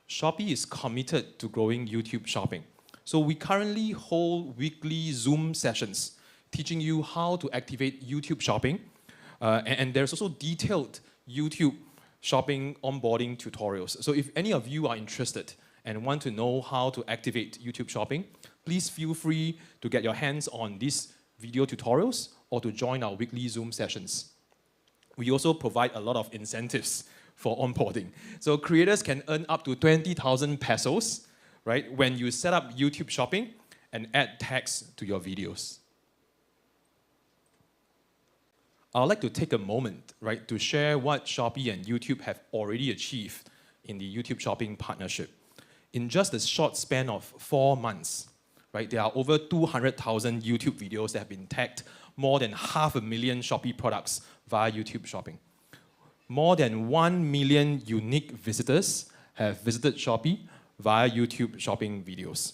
Shopee is committed to growing YouTube shopping. So we currently hold weekly Zoom sessions teaching you how to activate YouTube shopping. And there's also detailed YouTube shopping onboarding tutorials. So if any of you are interested and want to know how to activate YouTube shopping, please feel free to get your hands on these video tutorials or to join our weekly Zoom sessions. We also provide a lot of incentives for onboarding. So creators can earn up to 20,000 pesos, right, when you set up YouTube shopping and add tags to your videos. I'd like to take a moment, right, to share what Shopee and YouTube have already achieved in the YouTube Shopping partnership. In just a short span of 4 months, right, there are over 200,000 YouTube videos that have been tagged, more than 500,000 Shopee products via YouTube Shopping. More than 1 million unique visitors have visited Shopee via YouTube Shopping videos.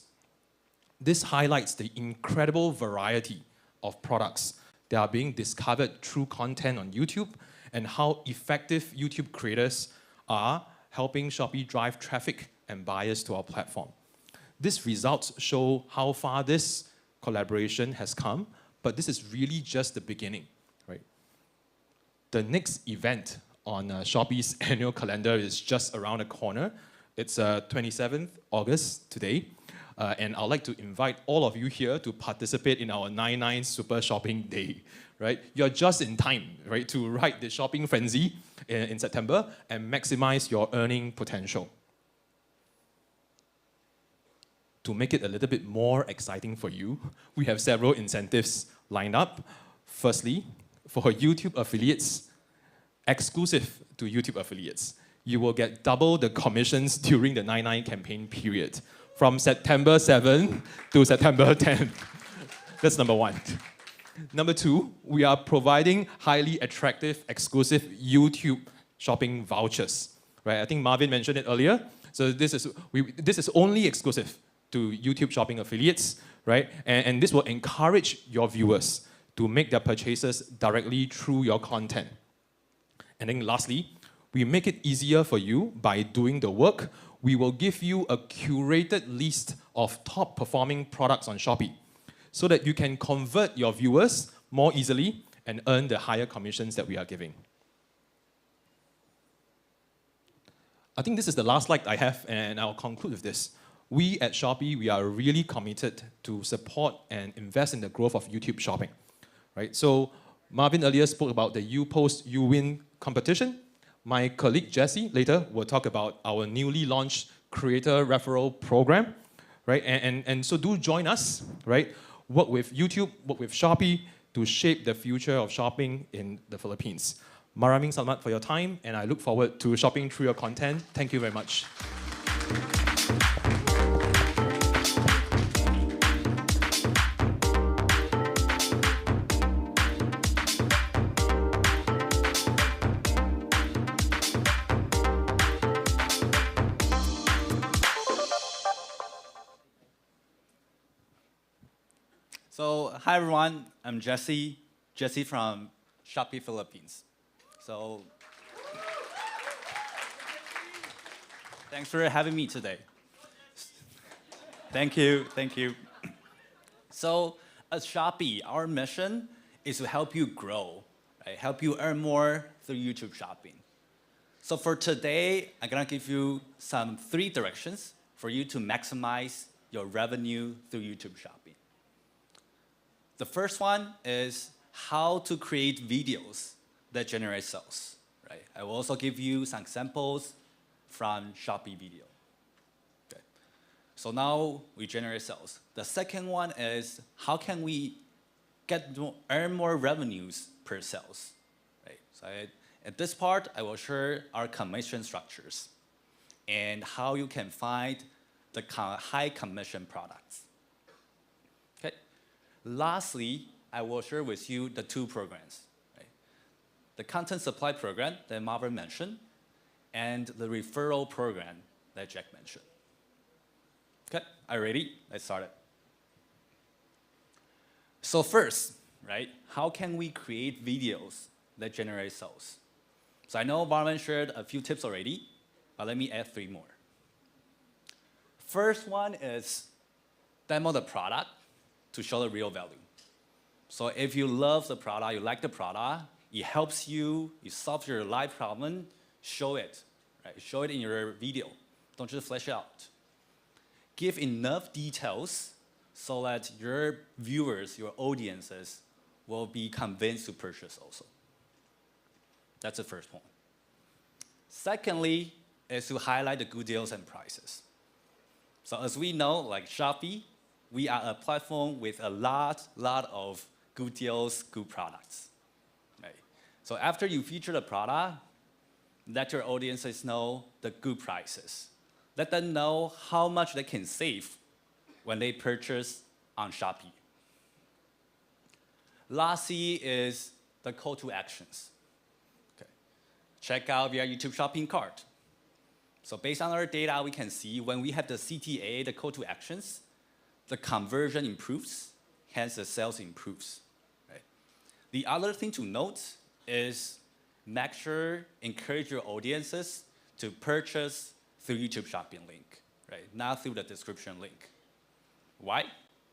This highlights the incredible variety of products that are being discovered through content on YouTube and how effective YouTube creators are helping Shopee drive traffic and buyers to our platform. These results show how far this collaboration has come, but this is really just the beginning, right? The next event on Shopee's annual calendar is just around the corner. It's 27th August today. And I'd like to invite all of you here to participate in our 99 Super Shopping Day, right? You're just in time, right, to ride the shopping frenzy in September and maximize your earning potential. To make it a little bit more exciting for you, we have several incentives lined up. Firstly, for YouTube affiliates, exclusive to YouTube affiliates, you will get double the commissions during the 99 campaign period, from September 7 to September 10. That's number one. Number two, we are providing highly attractive, exclusive YouTube shopping vouchers. Right? I think Marvin mentioned it earlier. So this is only exclusive to YouTube shopping affiliates, right? And this will encourage your viewers to make their purchases directly through your content. And then lastly, we make it easier for you by doing the work. We will give you a curated list of top performing products on Shopee so that you can convert your viewers more easily and earn the higher commissions that we are giving. I think this is the last slide I have, and I'll conclude with this. We at Shopee, we are really committed to support and invest in the growth of YouTube shopping, right? So Marvin earlier spoke about the You Post, You Win competition. My colleague Jesse later will talk about our newly launched creator referral program, right? And so do join us, right? Work with YouTube, work with Shopee to shape the future of shopping in the Philippines. Maraming salamat for your time, and I look forward to shopping through your content. Thank you very much. So, hi everyone, I'm Jesse from Shopee Philippines. So, thanks for having me today. Thank you. So, at Shopee, our mission is to help you grow, right? Help you earn more through YouTube shopping. So for today, I'm gonna give you some 3 directions for you to maximize your revenue through YouTube shopping. The first one is how to create videos that generate sales, right? I will also give you some examples from Shopee video. Okay. So now we generate sales. The second one is how can we earn more revenues per sales, right? So at this part, I will share our commission structures and how you can find the high commission products. Okay. Lastly, I will share with you the 2 programs, right? The content supply program that Marvin mentioned and the referral program that Jack mentioned. Okay, are you ready? Let's start it. So first, right, how can we create videos that generate sales? So I know Marvin shared a few tips already, but let me add 3 more. First one is demo the product to show the real value. So if you love the product, you like the product, it helps you, it solves your life problem, show it, right? Show it in your video. Don't just flesh it out. Give enough details so that your viewers, your audiences, will be convinced to purchase also. That's the first point. Secondly, is to highlight the good deals and prices. So as we know, like Shopee, we are a platform with a lot of good deals, good products. Right? So after you feature the product, let your audiences know the good prices. Let them know how much they can save when they purchase on Shopee. Lastly is the call to actions. Okay. Check out your YouTube shopping cart. So based on our data, we can see when we have the CTA, the call to actions, the conversion improves, hence the sales improves. Right? The other thing to note is make sure encourage your audiences to purchase through YouTube shopping link, right? Not through the description link. Why?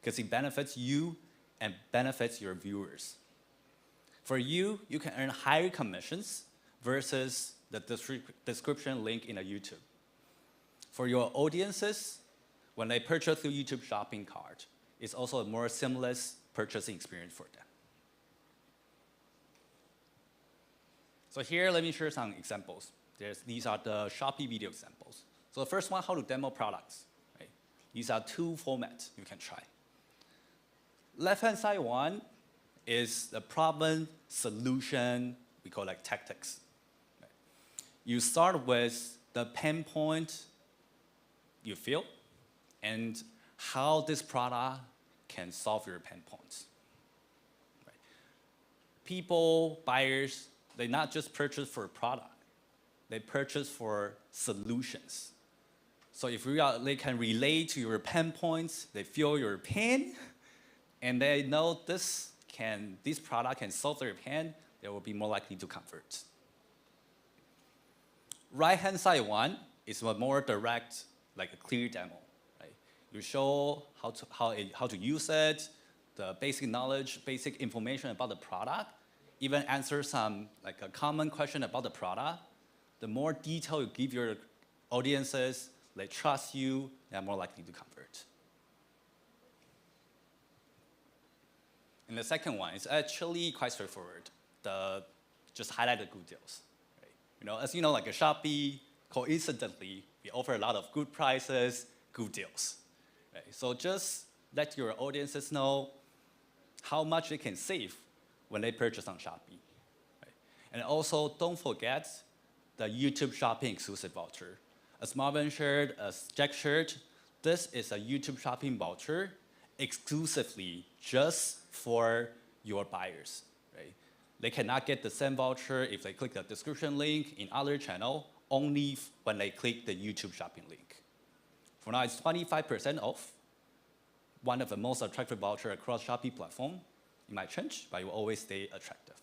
Because it benefits you and benefits your viewers. For you, you can earn higher commissions versus the description link in a YouTube. For your audiences, when they purchase through YouTube shopping cart, it's also a more seamless purchasing experience for them. So here, let me share some examples. These are the Shopee video examples. So the first one, how to demo products. Right? These are two formats you can try. Left-hand side one is the problem solution, we call like tactics. Right? You start with the pain point you feel and how this product can solve your pain points. Right? People, buyers, they not just purchase for a product, they purchase for solutions. So if they can relate to your pain points, they feel your pain, and they know this product can solve their pain, they will be more likely to convert. Right-hand side one is a more direct, like a clear demo. Right? You show how to use it, the basic knowledge, basic information about the product, even answer some like a common question about the product. The more detail you give your audiences, they trust you, they're more likely to convert. And the second one is actually quite straightforward. Just highlight the good deals. Right? As you know, like a Shopee, coincidentally, we offer a lot of good prices, good deals. Right? So just let your audiences know how much they can save when they purchase on Shopee. Right? And also, don't forget the YouTube shopping exclusive voucher. As Marvin shared, as Jack shared, this is a YouTube shopping voucher exclusively just for your buyers. Right? They cannot get the same voucher if they click the description link in other channel, only when they click the YouTube shopping link. For now, it's 25% off, one of the most attractive voucher across Shopee platform. It might change, but it will always stay attractive.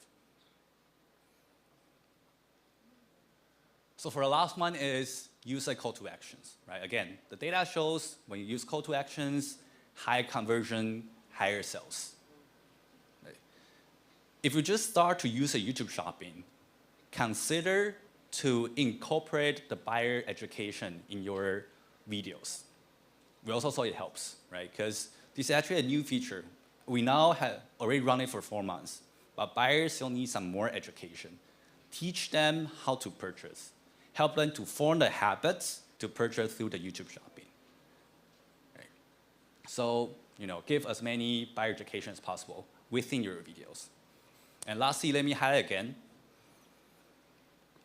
So for the last one is use a call to actions, right? Again, the data shows when you use call to actions, higher conversion, higher sales. Right? If you just start to use a YouTube shopping, consider to incorporate the buyer education in your videos. We also saw it helps, right? Because this is actually a new feature. We now have already run it for 4 months, but buyers still need some more education. Teach them how to purchase. Help them to form the habits to purchase through the YouTube shopping. Right? So, give as many buyer education as possible within your videos. And lastly, let me highlight again.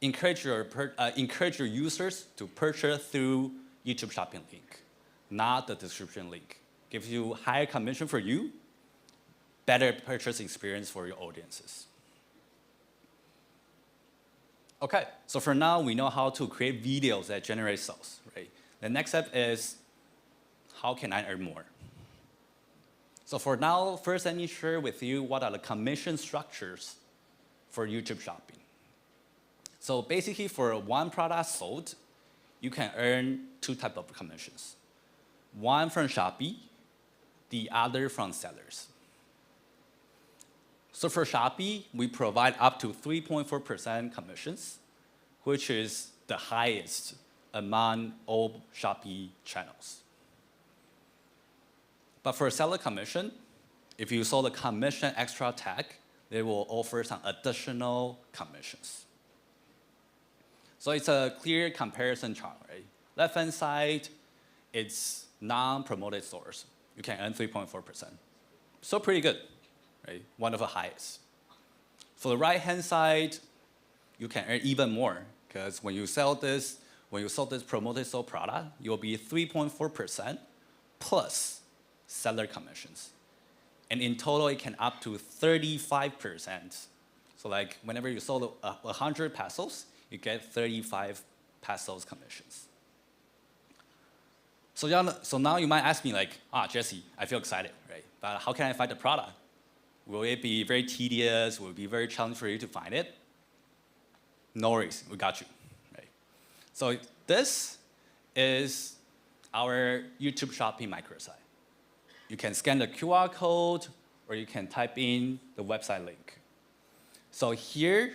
Encourage your users to purchase through YouTube shopping link, not the description link. Gives you higher commission for you, better purchase experience for your audiences. Okay, so for now, we know how to create videos that generate sales, right? The next step is, how can I earn more? So for now, first let me share with you what are the commission structures for YouTube shopping. So basically, for one product sold, you can earn 2 types of commissions. One from Shopee, the other from sellers. So for Shopee, we provide up to 3.4% commissions, which is the highest among all Shopee channels. But for seller commission, if you saw the commission extra tag, they will offer some additional commissions. So it's a clear comparison chart, right? Left-hand side, it's non-promoted stores. You can earn 3.4%. So pretty good. Right? One of the highest. For the right-hand side, you can earn even more because when you sell this promoted sold product, you'll be 3.4% plus seller commissions. And in total, it can up to 35%. So like whenever you sold 100 pesos, you get 35 pesos commissions. So now you might ask me like, Jesse, I feel excited, right? But how can I find the product? Will it be very tedious? Will it be very challenging for you to find it? No worries, we got you, right? So this is our YouTube Shopping microsite. You can scan the QR code, or you can type in the website link. So here,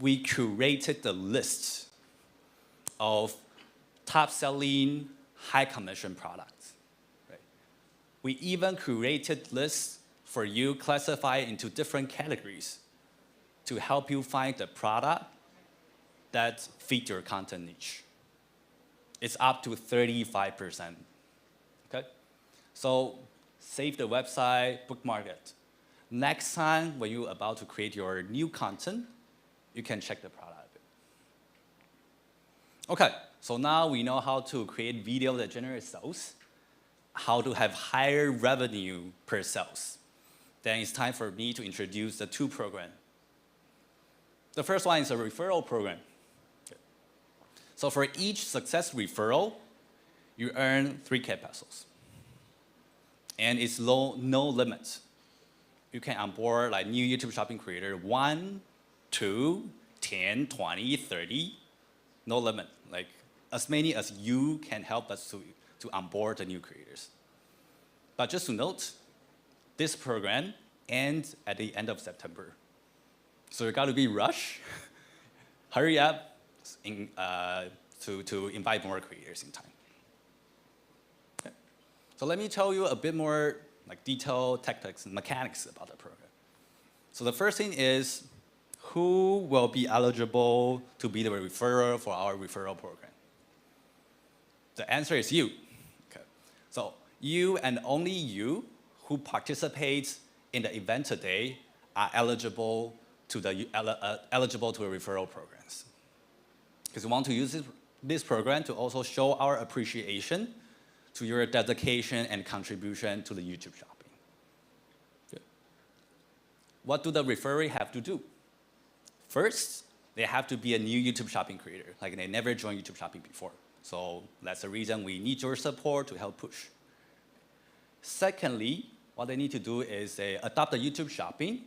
we curated the list of top-selling, high-commission products. Right? We even curated lists for you classified into different categories to help you find the product that fit your content niche. It's up to 35%. Okay? So save the website, bookmark it. Next time, when you're about to create your new content, you can check the product a bit. Okay, so now we know how to create video that generates sales, how to have higher revenue per sales. Then it's time for me to introduce the two programs. The first one is a referral program. So for each success referral, you earn 3K pesos. And it's no limit. You can onboard like new YouTube shopping creator 1, 2, 10, 20, 30, no limit. Like as many as you can help us to onboard the new creators. But just to note, this program ends at the end of September. So you gotta be rush, hurry up to invite more creators in time. Okay. So let me tell you a bit more like detailed tactics and mechanics about the program. So the first thing is, who will be eligible to be the referrer for our referral program? The answer is you. Okay. So you and only you who participates in the event today are eligible to the referral programs. Because we want to use this program to also show our appreciation to your dedication and contribution to the YouTube shopping. Good. What do the referee have to do? First, they have to be a new YouTube shopping creator, like they never joined YouTube shopping before. So that's the reason we need your support to help push. Secondly, what they need to do is they adopt the YouTube shopping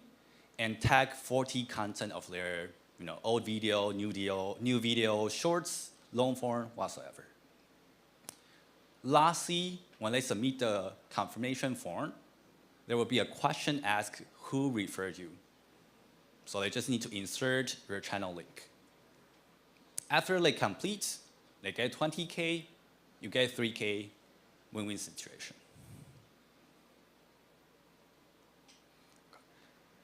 and tag 40 content of their old video, new video, shorts, long form, whatsoever. Lastly, when they submit the confirmation form, there will be a question asked, who referred you? So they just need to insert your channel link. After they complete, they get 20K, you get 3K, win-win situation.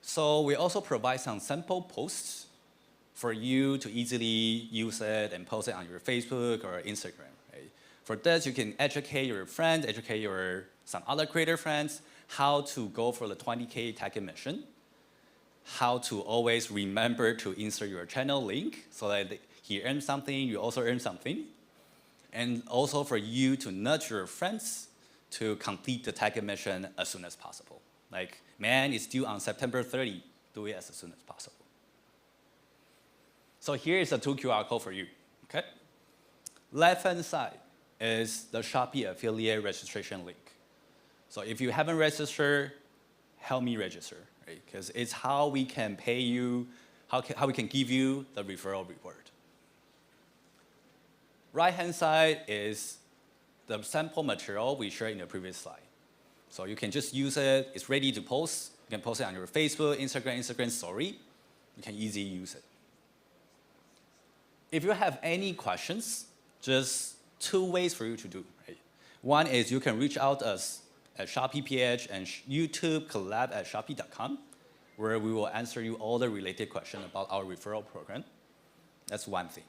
So we also provide some sample posts for you to easily use it and post it on your Facebook or Instagram. Right? For this, you can educate your friends, educate some other creator friends how to go for the 20K tag mission, how to always remember to insert your channel link so that he earns something, you also earn something, and also for you to nudge your friends to complete the tag mission as soon as possible. Like, man, it's due on September 30, do it as soon as possible. So here is the 2 QR code for you, okay? Left-hand side is the Shopee affiliate registration link. So if you haven't registered, help me register, right? Because it's how we can pay you, how we can give you the referral reward. Right-hand side is the sample material we shared in the previous slide. So you can just use it, it's ready to post. You can post it on your Facebook, Instagram story. You can easily use it. If you have any questions, just 2 ways for you to do. Right? One is you can reach out to us at Shopee PH and YouTube collab at Shopee.com, where we will answer you all the related questions about our referral program. That's one thing.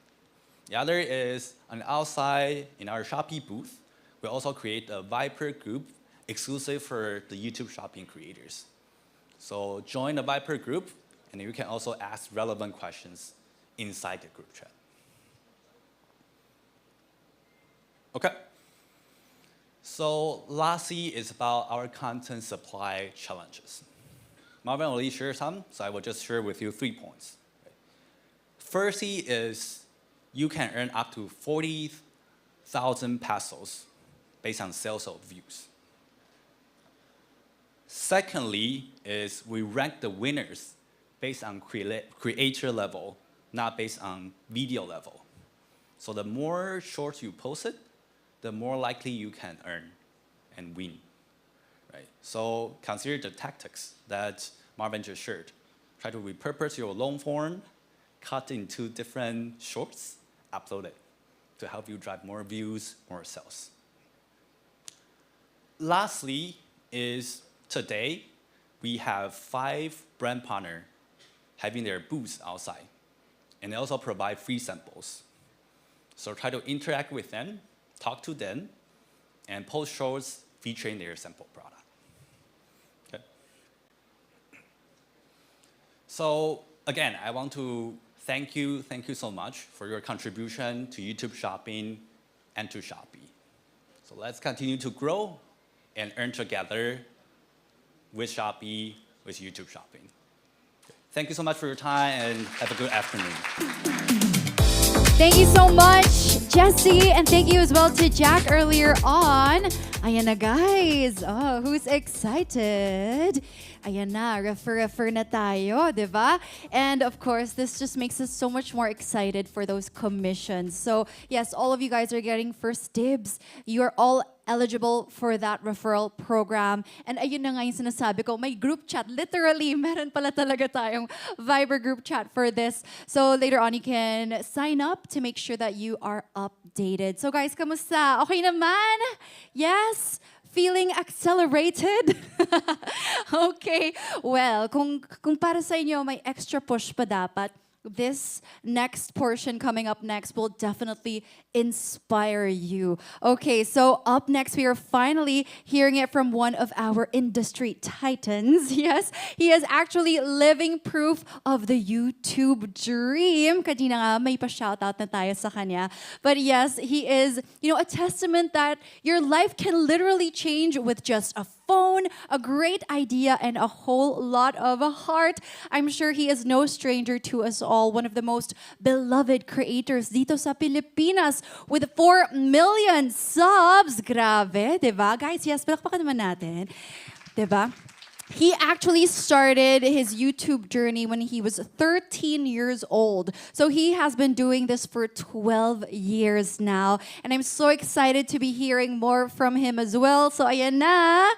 The other is on the outside in our Shopee booth, we also create a Viper group exclusive for the YouTube shopping creators. So join the Viper group, And you can also ask relevant questions inside the group chat. Okay. So lastly is about our content supply challenges. Marvin already shared some, so I will just share with you 3 points. Firstly is you can earn up to 40,000 pesos based on sales of views. Secondly is we rank the winners based on creator level, not based on video level. So the more shorts you posted, the more likely you can earn and win. Right? So consider the tactics that Marvin just shared. Try to repurpose your long form, cut into different shorts, upload it to help you drive more views, more sales. Lastly is today, we have 5 brand partners having their booths outside, and they also provide free samples. So try to interact with them, talk to them, and post shorts featuring their sample product. Okay. So again, I want to thank you so much for your contribution to YouTube Shopping and to Shopee. So let's continue to grow and earn together with Shopee, with YouTube Shopping. Thank you so much for your time and have a good afternoon. Thank you so much, Jesse, and thank you as well to Jack earlier on. Ayan na guys. Oh, who's excited? Ayan na, refer na tayo, di ba? And of course, this just makes us so much more excited for those commissions. So yes, all of you guys are getting first dibs. You're all eligible for that referral program. And ayun na nga yung sinasabi ko, may group chat. Literally, meron pala talaga tayong Viber group chat for this. So later on, you can sign up to make sure that you are updated. So guys, kamusta? Okay naman? Yes? Feeling accelerated? Okay. Well, kung para sa inyo may extra push pa dapat, this next portion coming up next will definitely inspire you. Okay, so up next, we are finally hearing it from one of our industry titans. Yes, he is actually living proof of the YouTube dream. Kanina nga, may pa-shoutout na tayo sa kanya. But yes, he is, a testament that your life can literally change with just a phone, a great idea, and a whole lot of a heart. I'm sure he is no stranger to us all, one of the most beloved creators dito sa Pilipinas with 4 million subs. Grabe, diba? Guys, yes, palakpakan naman natin. Diba? He actually started his YouTube journey when he was 13 years old. So he has been doing this for 12 years now. And I'm so excited to be hearing more from him as well. So ayan na.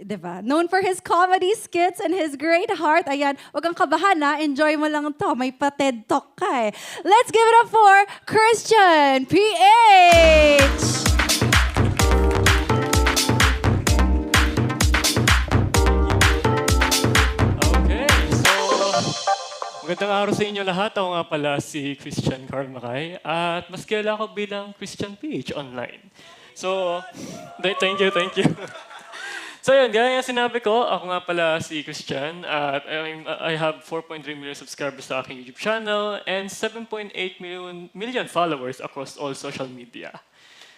Diba? Known for his comedy skits and his great heart. Ayan, wag kang kabahan na. Enjoy mo lang to. May pa-TED Talk ka eh. Let's give it up for Christian PH! Magandang araw sa inyo lahat. Ako nga pala si Christian Carl Macay at mas kilala ko bilang Christian PH online. So, thank you. So yun, gaya nga sinabi ko, ako nga pala si Christian at I have 4.3 million subscribers sa aking YouTube channel and 7.8 million followers across all social media.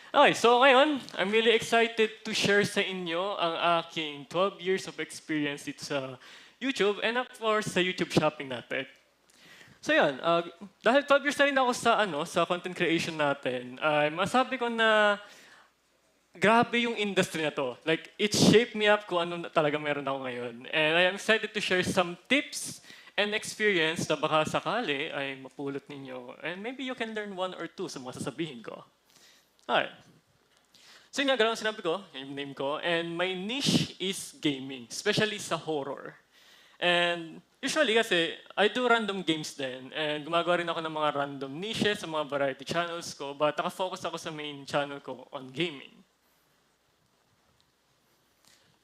Okay, so ngayon, I'm really excited to share sa inyo ang aking 12 years of experience dito sa YouTube and of course sa YouTube shopping natin. So yun, dahil 12 years na rin ako sa content creation natin, masabi ko na grabe yung industry na to. Like, it shaped me up kung ano talaga meron ako ngayon. And I am excited to share some tips and experience na baka sakali ay mapulot ninyo. And maybe you can learn 1 or 2 sa mga sasabihin ko. Okay. So yun nga, gano'n sinabi ko, yung name ko. And my niche is gaming, especially sa horror. And usually kasi, I do random games din. And gumagawa rin ako ng mga random niches sa mga variety channels ko. But nakafocus ako sa main channel ko on gaming.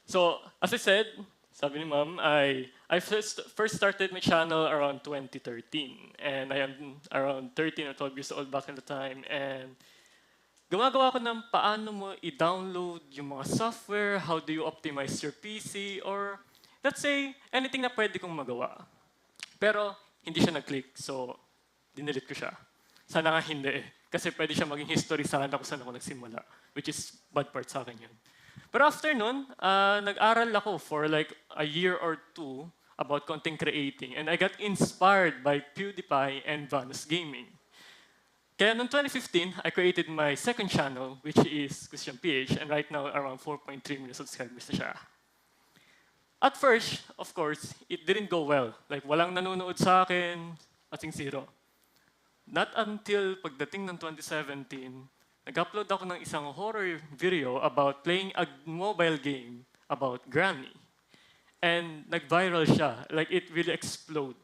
So, as I said, sabi ni Ma'am, I first started my channel around 2013. And I am around 13 or 12 years old back in the time. And gumagawa ko ng paano mo i-download yung mga software, how do you optimize your PC, or let's say, anything na pwede kong magawa. Pero hindi siya nag-click, so dinelete ko siya. Sana nga hindi eh. Kasi pwede siya maging history sana kung saan ako nagsimula. Which is bad part sa akin yun. Pero after nun, nag-aral ako for like a year or two about content creating. And I got inspired by PewDiePie and Vanus Gaming. Kaya noong 2015, I created my second channel, which is Christian PH. And right now, around 4.3 million subscribers na siya. At first, of course, it didn't go well. Like, walang nanonood sa akin, asing zero. Not until pagdating ng 2017, nag-upload ako ng isang horror video about playing a mobile game about Granny. And nag-viral siya. Like, it really explode.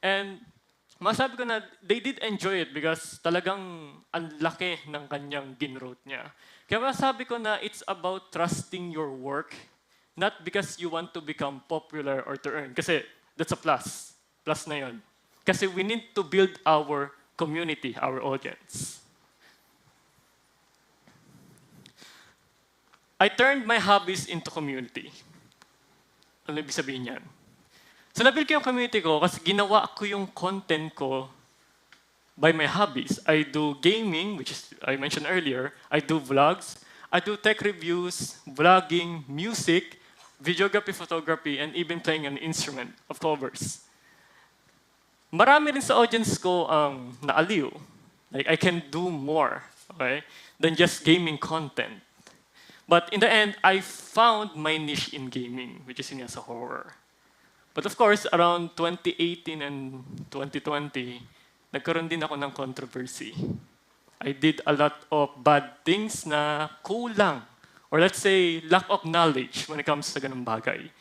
And masabi ko na they did enjoy it because talagang ang laki ng kanyang ginrote niya. Kaya masabi ko na it's about trusting your work, not because you want to become popular or to earn. Kasi that's a plus. Plus na yun. Kasi we need to build our community, our audience. I turned my hobbies into community. Ano ibig sabihin yan? So nabuild ko yung community ko kasi ginawa ko yung content ko by my hobbies. I do gaming, which is I mentioned earlier. I do vlogs. I do tech reviews, vlogging, music, videography, photography, and even playing an instrument of covers. Marami rin sa audience ko ang naaliw. Like, I can do more, okay, than just gaming content. But in the end, I found my niche in gaming, which is in sa horror. But of course, around 2018 and 2020, nagkaroon din ako ng controversy. I did a lot of bad things na kulang, or let's say, lack of knowledge when it comes sa ganung bagay.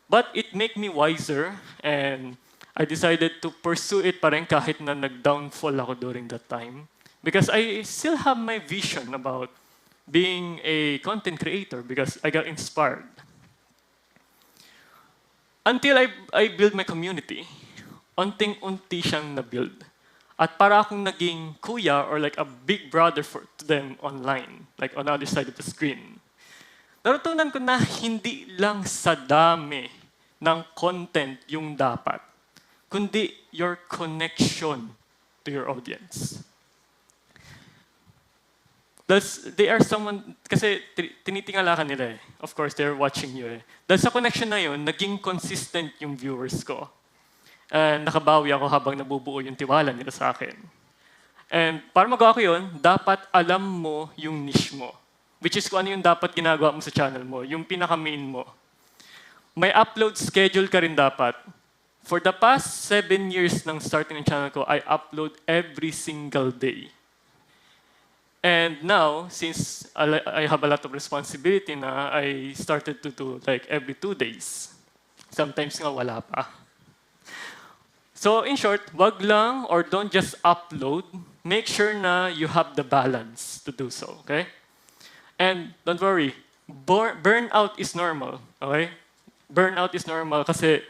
But it made me wiser, and I decided to pursue it pa rin kahit na nag-downfall ako during that time. Because I still have my vision about being a content creator because I got inspired. Until I build my community, unting-unti siyang na-build. At para akong naging kuya or like a big brother to them online, like on the other side of the screen. Natutunan ko na hindi lang sa dami ng content yung dapat, kundi your connection to your audience. They are someone, kasi tinitingala ka nila eh. Of course, they're watching you eh. Dahil sa connection na yun, naging consistent yung viewers ko. And nakabawi ako habang nabubuo yung tiwala nila sa akin. And para magawa ko yun, dapat alam mo yung niche mo. Which is kung ano yung dapat ginagawa mo sa channel mo, yung pinaka-main mo. May upload schedule ka rin dapat. For the past 7 years ng starting ng channel ko, I upload every single day. And now, since I have a lot of responsibility na, I started to do like every 2 days. Sometimes nga wala pa. So in short, wag lang or don't just upload. Make sure na you have the balance to do so, okay? And don't worry, burnout is normal, okay? Burnout is normal kasi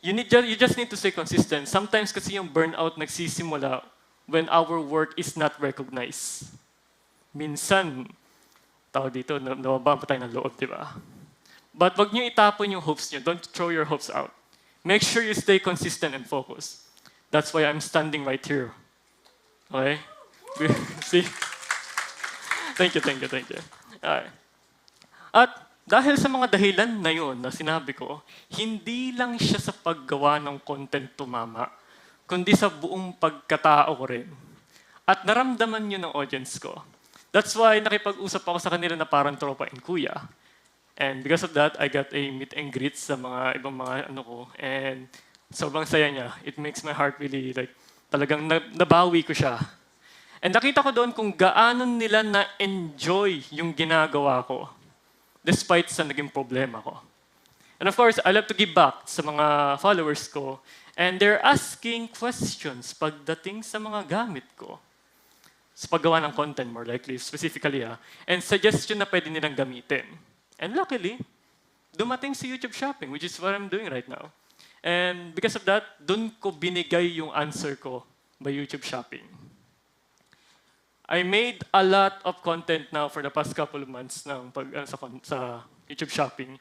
you just need to stay consistent. Sometimes kasi yung burnout nagsisimula when our work is not recognized. Minsan, tawag dito, nawaba pa tayo ng loob, di ba? But wag niyo itapon yung hopes niyo. Don't throw your hopes out. Make sure you stay consistent and focused. That's why I'm standing right here. Okay? See? Thank you. Alright. At dahil sa mga dahilan na yun na sinabi ko, hindi lang siya sa paggawa ng content tumama, kundi sa buong pagkatao ko rin. At naramdaman yun ng audience ko. That's why nakipag-usap ako sa kanila na parang tropa and kuya. And because of that, I got a meet and greet sa mga ibang mga ano ko. And sobrang saya niya. It makes my heart really like, talagang nabawi ko siya. And nakita ko doon kung gaano nila na-enjoy yung ginagawa ko. Despite sa naging problema ko. And of course, I love to give back sa mga followers ko. And they're asking questions pagdating sa mga gamit ko. Sa paggawa ng content, more likely, specifically. And suggestion na pwede nilang gamitin. And luckily, dumating si YouTube Shopping, which is what I'm doing right now. And because of that, dun ko binigay yung answer ko by YouTube Shopping. I made a lot of content now for the past couple of months ng sa YouTube Shopping.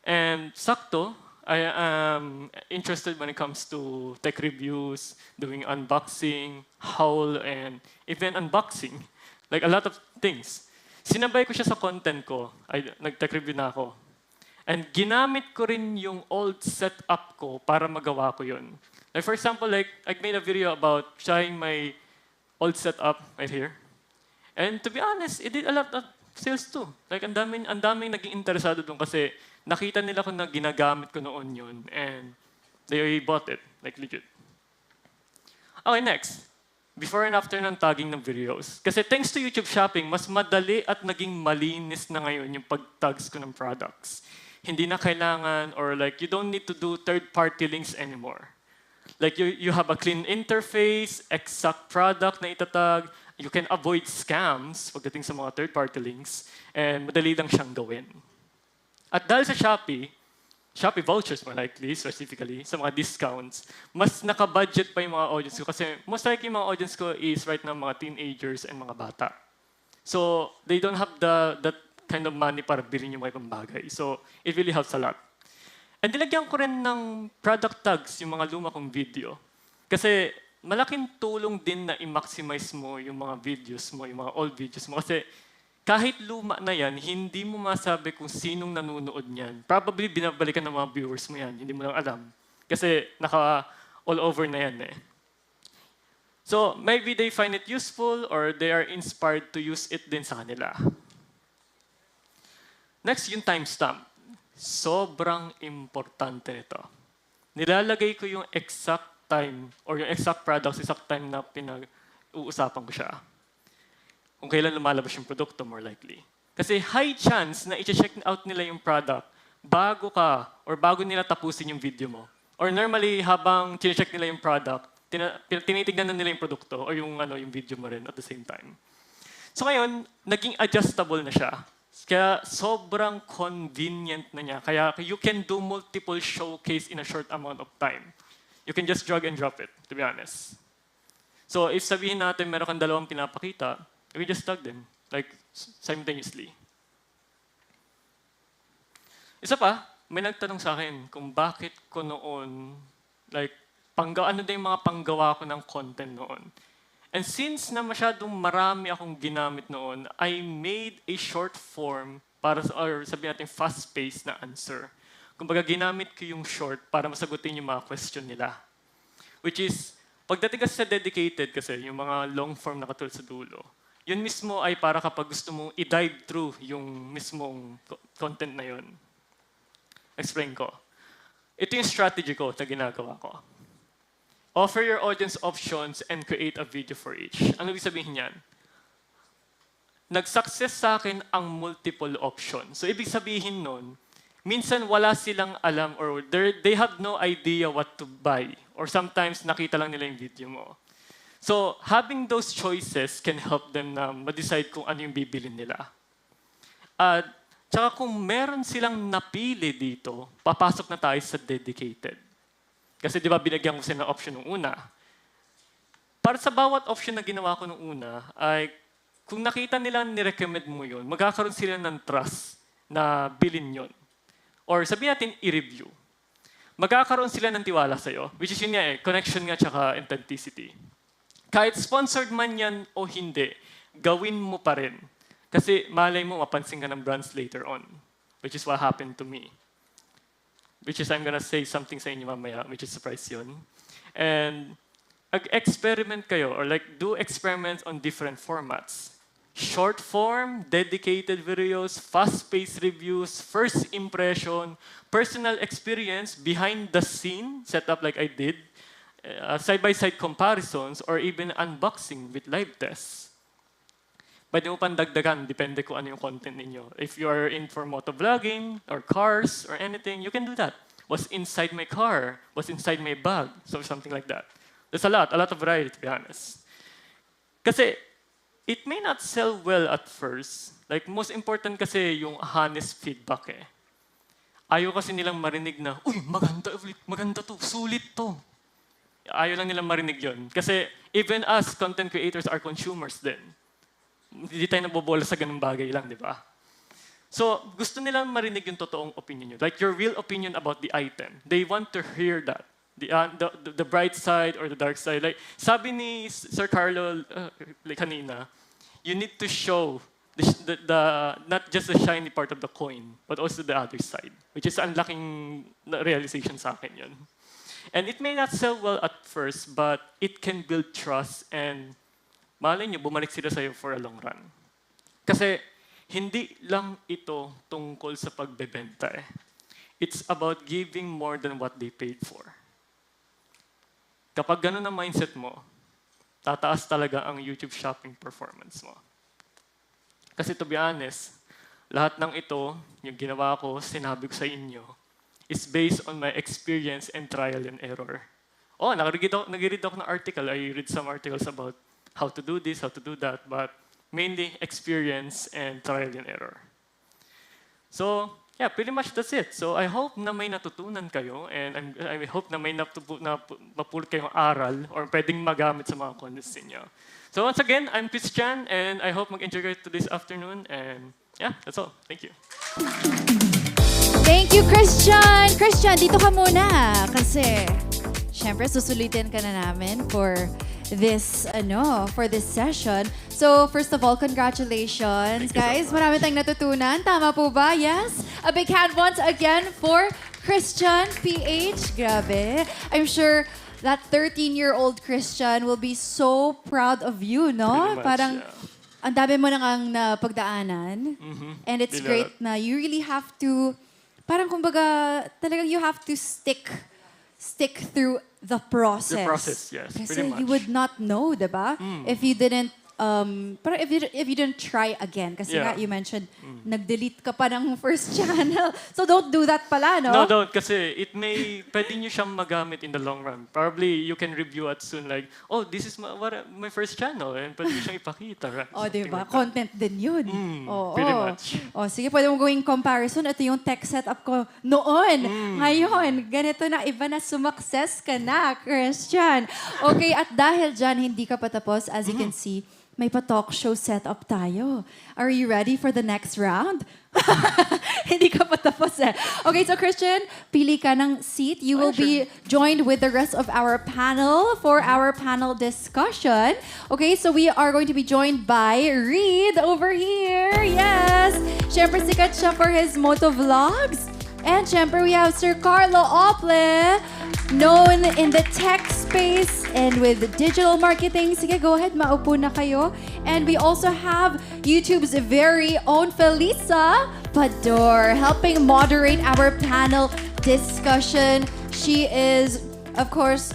And sakto, I am interested when it comes to tech reviews, doing unboxing, haul, and even unboxing. Like a lot of things. Sinabay ko siya sa content ko. Nag-tech review na ako. And ginamit ko rin yung old setup ko para magawa ko yun. Like for example, like I made a video about trying my old setup right here. And to be honest, it did a lot of sales too. Like ang daming naging interesado doon kasi nakita nila ko na ginagamit ko noon yun and they bought it, like legit. Okay, next. Before and after ng tagging ng videos. Kasi thanks to YouTube Shopping, mas madali at naging malinis na ngayon yung pag-tags ko ng products. Hindi na kailangan or like you don't need to do third-party links anymore. Like you have a clean interface, exact product na itatag, you can avoid scams pagdating sa mga third-party links, and madali lang siyang gawin. At dahil sa Shopee vouchers more likely, specifically, sa mga discounts, mas naka-budget pa yung mga audience ko kasi most likely yung mga audience ko is right now mga teenagers and mga bata. So they don't have that kind of money para bilhin yung mga ibang bagay. So it really helps a lot. And nilagyan ko rin ng product tags yung mga luma kong video. Kasi malaking tulong din na i-maximize mo yung mga videos mo, yung mga old videos mo. Kasi kahit luma na yan, hindi mo masabi kung sinong nanonood niyan. Probably binabalikan ng mga viewers mo yan, hindi mo lang alam. Kasi naka all over na yan eh. So maybe they find it useful or they are inspired to use it din sa kanila. Next, yung timestamp. Sobrang importante nito. Nilalagay ko yung exact time or yung exact products, exact time na pinag-uusapan ko siya. Kung kailan lumalabas yung produkto, more likely. Kasi high chance na i-check out nila yung product bago nila tapusin yung video mo. Or normally, habang check nila yung product, tinitignan na nila yung produkto or yung video mo rin at the same time. So ngayon, naging adjustable na siya. Kaya sobrang convenient na niya. Kaya you can do multiple showcase in a short amount of time. You can just drag and drop it, to be honest. So if sabihin natin meron kang dalawang pinapakita, we just tag them, like simultaneously. Isa pa, may nagtanong sa akin kung bakit ko noon, like, ano din yung mga panggawa ko ng content noon. And since na masyadong marami akong ginamit noon, I made a short form or sabihin natin fast-paced na answer. Kumbaga ginamit ko yung short para masagutin yung mga question nila. Which is, pagdating kasi sa dedicated kasi, yung mga long form na katulad sa dulo, yun mismo ay para kapag gusto mong i-dive through yung mismong content na yun. Explain ko. Ito yung strategy ko na ginagawa ko. Offer your audience options and create a video for each. Ano ibig sabihin yan? Nag-success sa akin ang multiple options. So ibig sabihin nun, minsan wala silang alam or they have no idea what to buy. Or sometimes nakita lang nila yung video mo. So having those choices can help them na ma-decide kung ano yung bibilin nila. At tsaka kung meron silang napili dito, papasok na tayo sa dedicated. Kasi di ba binagyan ko sila ng option nung una. Para sa bawat option na ginawa ko nung una, ay kung nakita nila ni-recommend mo yun, magkakaroon sila ng trust na bilhin yun. Or sabihin natin, i-review. Magkakaroon sila ng tiwala sa'yo, which is yun nga connection nga tsaka authenticity. Kahit sponsored man yan o hindi, gawin mo pa rin. Kasi malay mo, mapansin ka ng brands later on, which is what happened to me. Which is, I'm gonna say something sa inyo mamaya, which is surprise yun. And experiment kayo, or like do experiments on different formats. Short form, dedicated videos, fast-paced reviews, first impression, personal experience, behind the scene, setup like I did, side-by-side comparisons, or even unboxing with live tests. Pwede mo pang dagdagan, depende kung ano yung content ninyo. If you are in for motovlogging, or cars, or anything, you can do that. What's inside my car? What's inside my bag? So something like that. There's a lot of variety, to be honest. Kasi, it may not sell well at first. Like, most important kasi yung honest feedback eh. Ayaw kasi nilang marinig na, uy, maganda to, sulit to. Ayaw lang nilang marinig yun. Kasi, even us, content creators are consumers din. Hindi tayo nabobola sa ganung bagay lang, di ba? So, gusto nilang marinig yung totoong opinion nyo. Like your real opinion about the item. They want to hear that. The bright side or the dark side. Like, sabi ni Sir Carlo like kanina, you need to show the not just the shiny part of the coin, but also the other side. Which is ang laking realization sa akin yun. And it may not sell well at first, but it can build trust and malay nyo, bumalik sila sa'yo for a long run. Kasi hindi lang ito tungkol sa pagbebenta eh. It's about giving more than what they paid for. Kapag ganun ang mindset mo, tataas talaga ang YouTube shopping performance mo. Kasi to be honest, lahat ng ito, yung ginawa ko, sinabi ko sa inyo, is based on my experience and trial and error. Oh, nag-read ako ng article. I read some articles about how to do this, how to do that, but mainly experience and trial and error. So, yeah, pretty much that's it. So I hope na may natutunan kayo and I hope na may mapulot kayong aral or pwedeng magamit sa mga contents niyo. So once again, I'm Christian and I hope mag-enjoy kayo to this afternoon and yeah, that's all. Thank you. Thank you, Christian! Christian, dito ka muna kasi syempre susulitin ka na namin for this session. So, first of all, congratulations, guys. Marami tayong natutunan. Tama po ba? Yes? A big hand once again for Christian PH. Grabe. I'm sure that 13-year-old Christian will be so proud of you, no? Pretty much, Parang yeah. ang dami mo nang ang napagdaanan. And it's great na you really have to, parang kumbaga, talagang you have to stick through the process. The process, yes, Kasi pretty much. you would not know, diba? If you didn't, parang if you didn't try again. Kasi Yeah. nga, you mentioned, nag-delete ka pa ng first channel. So don't do that pala, no? No, don't. Kasi pwede nyo siyang magamit in the long run. Probably you can review at soon like, oh, this is my first channel. And pwede nyo siyang ipakita. Right? O, Something diba? like that. Content din yun. Oo. pretty much. O, sige, pwede mo gawing comparison. Ito yung tech setup ko noon. Ngayon, ganito na, iba na, sumakses ka na, Christian. Okay, at dahil dyan, hindi ka patapos, as you can see, may pa-talk show setup tayo. Are you ready for the next round? Hindi ka pa tapos eh. Okay, so Christian, pili ka ng seat. You will be joined with the rest of our panel for our panel discussion. Okay, so we are going to be joined by Reed over here. Yes! Siyempre, sikat siya for his moto vlogs. And siyempre, we have Sir Carlo Ople, known in the tech space and with digital marketing. Sige, go ahead, maupo na kayo. And we also have YouTube's very own Felisa Pador, helping moderate our panel discussion. She is, of course,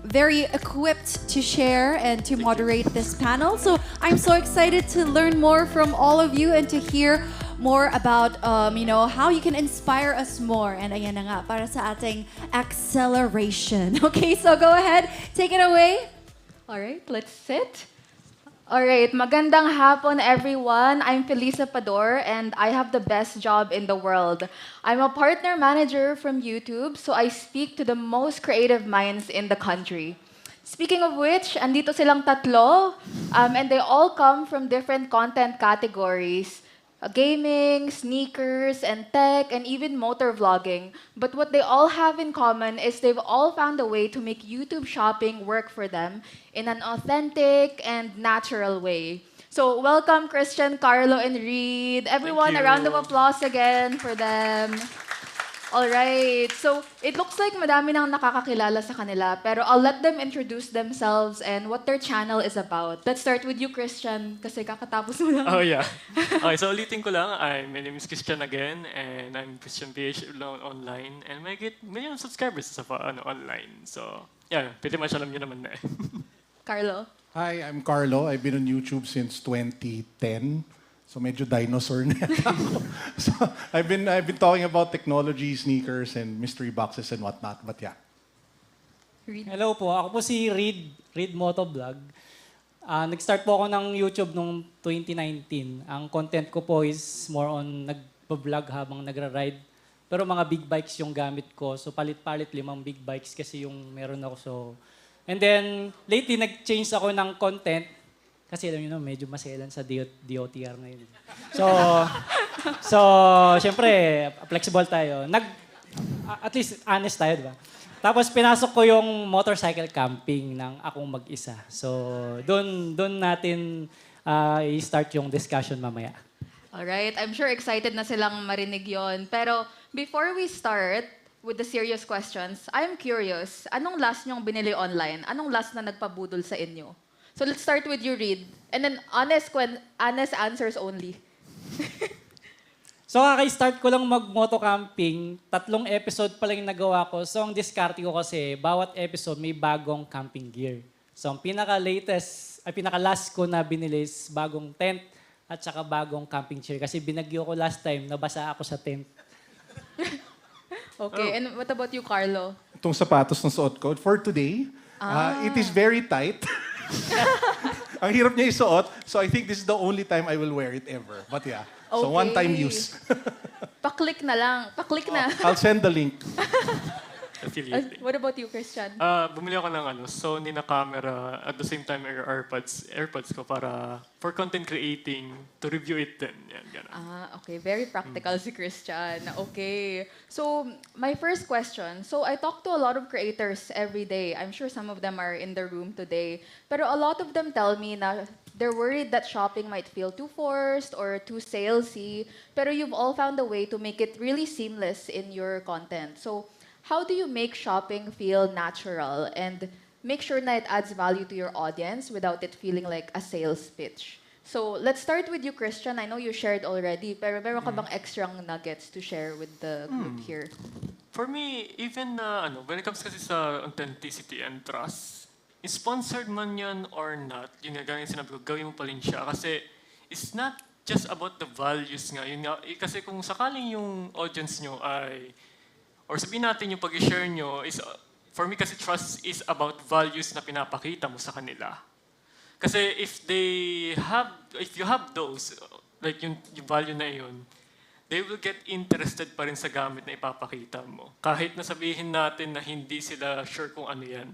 very equipped to share and to moderate this panel. So I'm so excited to learn more from all of you and to hear more about, how you can inspire us more. And ayan na nga, para sa ating acceleration. Okay, so go ahead, take it away. All right, let's sit. All right, magandang hapon, everyone. I'm Felisa Pador, and I have the best job in the world. I'm a partner manager from YouTube, so I speak to the most creative minds in the country. Speaking of which, andito silang tatlo, and they all come from different content categories. Gaming, sneakers, and tech, and even motor vlogging. But what they all have in common is they've all found a way to make YouTube shopping work for them in an authentic and natural way. So welcome Christian, Carlo, and Reed. Everyone, a round of applause again for them. All right. So it looks like madami nang nakakakilala sa kanila, pero I'll let them introduce themselves and what their channel is about. Let's start with you, Christian, kasi kakatapos mo lang. Oh, yeah. Okay, so ulitin ko lang. My name is Christian again, and I'm Christian PH online, and may get million subscribers sa online. So, yeah, pretty much alam nyo naman na eh. Carlo. Hi, I'm Carlo. I've been on YouTube since 2010. So medyo dinosaur na ako. So I've been talking about technology, sneakers, and mystery boxes and whatnot. But yeah. Hello po, ako po si Reed Motovlog. Nag-start po ako ng YouTube noong 2019. Ang content ko po is more on nag-vlog habang nagra-ride. Pero mga big bikes yung gamit ko. So palit-palit 5 big bikes kasi yung meron ako. So, and then lately nag-change ako ng content. Kasi alam niyo na, medyo maselan sa DOTR ngayon. So, syempre, flexible tayo. At least honest tayo, di ba? Tapos pinasok ko yung motorcycle camping ng akong mag-isa. So, doon natin i-start yung discussion mamaya. Alright, I'm sure excited na silang marinig yon. Pero before we start with the serious questions, I'm curious, anong last nyong binili online? Anong last na nagpabudol sa inyo? So let's start with you, Reed. And then honest answers only. So, kaka-start ko lang mag-moto camping. 3 episode pa lang yung nagawa ko. So, ang diskarte ko kasi, bawat episode may bagong camping gear. So, ang pinaka-last ko na binili is bagong tent at saka bagong camping chair. Kasi binagyo ko last time, nabasa ako sa tent. Okay, and what about you, Carlo? Itong sapatos na suot ko, for today, it is very tight. Ang hirap niya isuot, so I think this is the only time I will wear it ever. But yeah, so one-time use. Pa-click na lang. Pa-click na. I'll send the link. Affiliate. What about you, Christian? Bumili ako ng Sony na camera at the same time AirPods ko para for content creating, to review it din. Yan, ganun. Okay. Very practical si Christian. Okay. So, my first question. So, I talk to a lot of creators every day. I'm sure some of them are in the room today. Pero a lot of them tell me na they're worried that shopping might feel too forced or too salesy. Pero you've all found a way to make it really seamless in your content. So, how do you make shopping feel natural and make sure na it adds value to your audience without it feeling like a sales pitch? So, let's start with you, Christian. I know you shared already, pero meron ka bang extra nuggets to share with the group here? For me, even when it comes kasi sa authenticity and trust, sponsored man yan or not, yun nga, gawin sinabi ko, gawin mo pa rin siya. Kasi it's not just about the values nga. Yun nga kasi kung sakaling yung audience nyo ay or sabihin natin yung pag-share nyo is, for me kasi trust is about values na pinapakita mo sa kanila. Kasi if you have those, like yung value na yun, they will get interested pa rin sa gamit na ipapakita mo. Kahit na sabihin natin na hindi sila sure kung ano yan.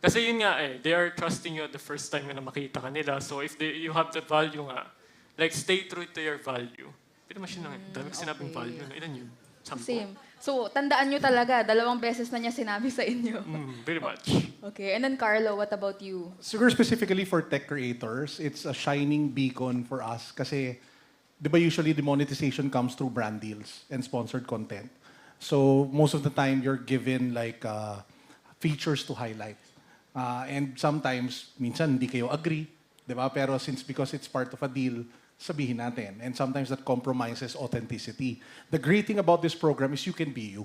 Kasi yun nga they are trusting you the first time na makita kanila. So if you have the value nga, like stay true to your value. Pero mas yun lang, dami ko sinabing value. Ilan yun? 10. Same. So, tandaan nyo talaga, 2 beses na niya sinabi sa inyo. Very much. Okay, and then Carlo, what about you? Siguro specifically for tech creators, it's a shining beacon for us kasi, di ba usually the monetization comes through brand deals and sponsored content. So, most of the time, you're given like features to highlight. And sometimes, minsan hindi kayo agree, di ba? Pero because it's part of a deal, sabihin natin. And sometimes that compromises authenticity. The great thing about this program is you can be you.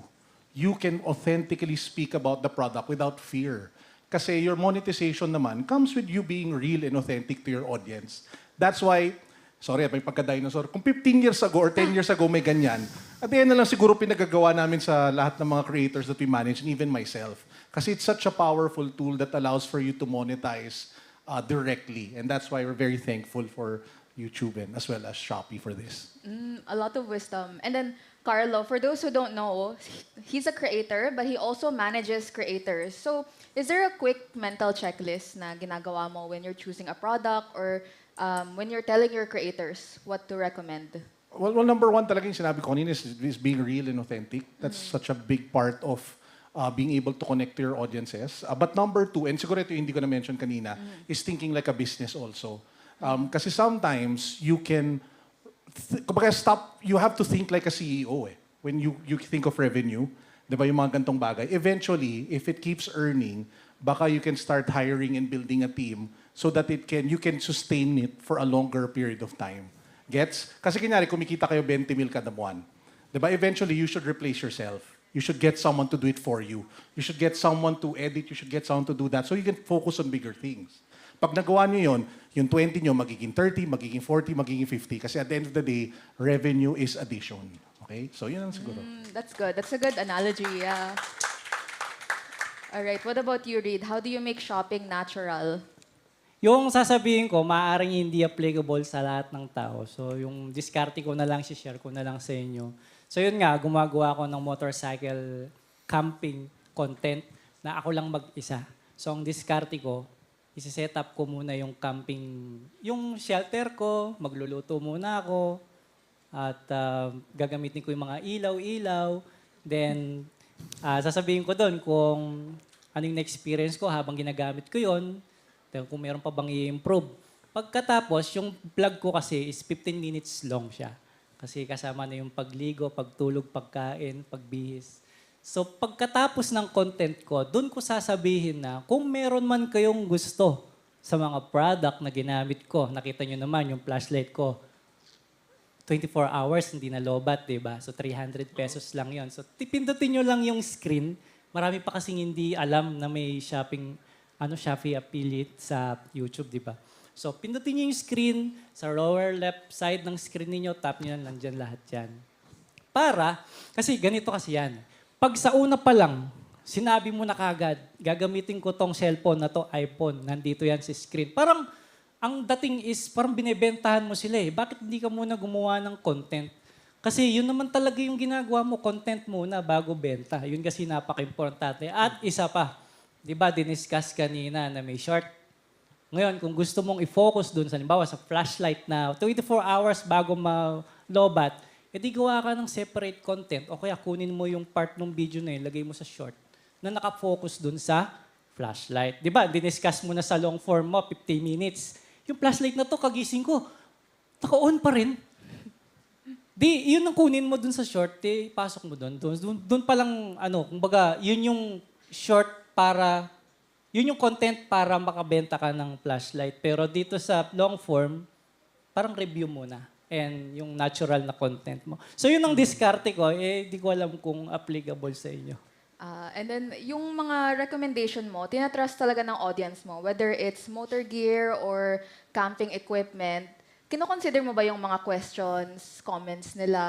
You can authentically speak about the product without fear. Kasi your monetization naman comes with you being real and authentic to your audience. That's why, sorry, may pagka-dinosaur. Kung 15 years ago or 10 years ago may ganyan, at the end na lang siguro pinagagawa namin sa lahat ng mga creators that we manage and even myself. Kasi it's such a powerful tool that allows for you to monetize directly. And that's why we're very thankful for YouTube and as well as Shopee for this. A lot of wisdom. And then, Carlo, for those who don't know, he's a creator, but he also manages creators. So, is there a quick mental checklist na ginagawa mo when you're choosing a product or when you're telling your creators what to recommend? Well, number one talaga yung sinabi ko kanina is being real and authentic. That's such a big part of being able to connect to your audiences. But number 2, and siguro ito hindi ko na-mention kanina, is thinking like a business also. Kasi sometimes you can, you have to think like a CEO when you think of revenue. Di ba yung mga gantong bagay? Eventually, if it keeps earning, baka you can start hiring and building a team so that you can sustain it for a longer period of time. Gets? Kasi kunyari, kumikita kayo 20 mil kada buwan. Di ba? Eventually, you should replace yourself. You should get someone to do it for you. You should get someone to edit. You should get someone to do that so you can focus on bigger things. Pag nagawa nyo yun, yung 20 nyo magiging 30, magiging 40, magiging 50. Kasi at the end of the day, revenue is addition. Okay? So yun ang siguro. That's good. That's a good analogy, yeah. All right, what about you, Reed? How do you make shopping natural? Yung sasabihin ko, maaaring hindi applicable sa lahat ng tao. So yung diskarte ko na lang, share ko na lang sa inyo. So yun nga, gumagawa ko ng motorcycle camping content na ako lang mag-isa. So ang diskarte ko, isi-set up ko muna yung camping, yung shelter ko, magluluto muna ako, at gagamitin ko yung mga ilaw-ilaw. Then, sasabihin ko doon kung ano yung na-experience ko habang ginagamit ko yon. Then, kung meron pa bang i-improve. Pagkatapos, yung vlog ko kasi is 15 minutes long siya. Kasi kasama na yung pagligo, pagtulog, pagkain, pagbihis. So, pagkatapos ng content ko, doon ko sasabihin na kung meron man kayong gusto sa mga product na ginamit ko, nakita nyo naman yung flashlight ko, 24 hours, hindi na lobat, di ba? So, 300 pesos lang yon. So, pindutin nyo lang yung screen. Marami pa kasing hindi alam na may Shopee affiliate sa YouTube, di ba? So, pindutin nyo yung screen. Sa lower left side ng screen niyo, tap nyo lang, nandyan lahat yan. Kasi ganito kasi yan. Pag sa una pa lang, sinabi mo na kagad, gagamitin ko tong cellphone na to, iPhone, nandito yan sa screen. Parang, ang dating is, parang binebentahan mo sila eh. Bakit hindi ka muna gumawa ng content? Kasi yun naman talaga yung ginagawa mo, content muna bago benta. Yun kasi napaka-importante. At isa pa, di ba, diniscuss kanina na may short. Ngayon, kung gusto mong i-focus dun, halimbawa sa flashlight na 24 hours bago ma-lobat, edi gawa ka ng separate content o kaya kunin mo yung part ng video na yun, lagay mo sa short na nakafocus dun sa flashlight. Di ba? Diniscuss mo na sa long form mo, 50 minutes. Yung flashlight na to, kagising ko, naka-on pa rin. Di, yun ang kunin mo dun sa short, pasok mo dun. Dun pa lang, kumbaga, yun yung short yun yung content para makabenta ka ng flashlight. Pero dito sa long form, parang review muna. And yung natural na content mo. So yun ang diskarte ko, di ko alam kung applicable sa inyo. And then, yung mga recommendation mo, tinatrust talaga ng audience mo, whether it's motor gear or camping equipment, kinoconsider mo ba yung mga questions, comments nila?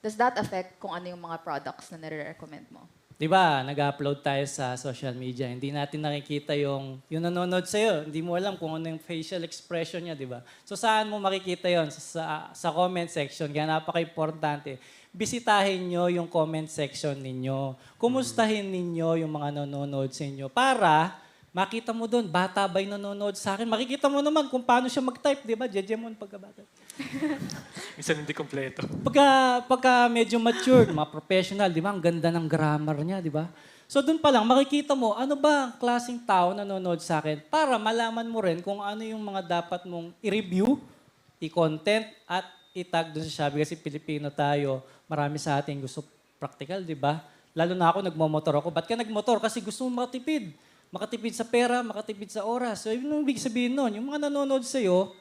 Does that affect kung ano yung mga products na nire-recommend mo? Di ba, nag-upload tayo sa social media. Hindi natin nakikita yung nanonood sa'yo. Hindi mo alam kung ano yung facial expression niya, di ba? So saan mo makikita yon? Sa comment section. Kaya napaka-importante. Bisitahin nyo yung comment section ninyo. Kumustahin ninyo yung mga nanonood sa inyo para makita mo doon, bata ba yung nanonood sa akin? Makikita mo naman kung paano siya mag-type, di ba? Jejemon pagkabata. Minsan hindi kompleto. Pagka medyo matured, mga professional, di ba? Ang ganda ng grammar niya, di ba? So doon pa lang, makikita mo, ano ba ang klaseng tao nanonood sa akin para malaman mo rin kung ano yung mga dapat mong i-review, i-content, at i-tag doon sa Shopee. Kasi Pilipino tayo, marami sa atin gusto practical, di ba? Lalo na ako, nagmamotor ako. Ba't ka nagmotor? Kasi gusto mo makatipid. Makatipid sa pera, makatipid sa oras. So, yun ang ibig sabihin nun. Yung mga nanonood sa'yo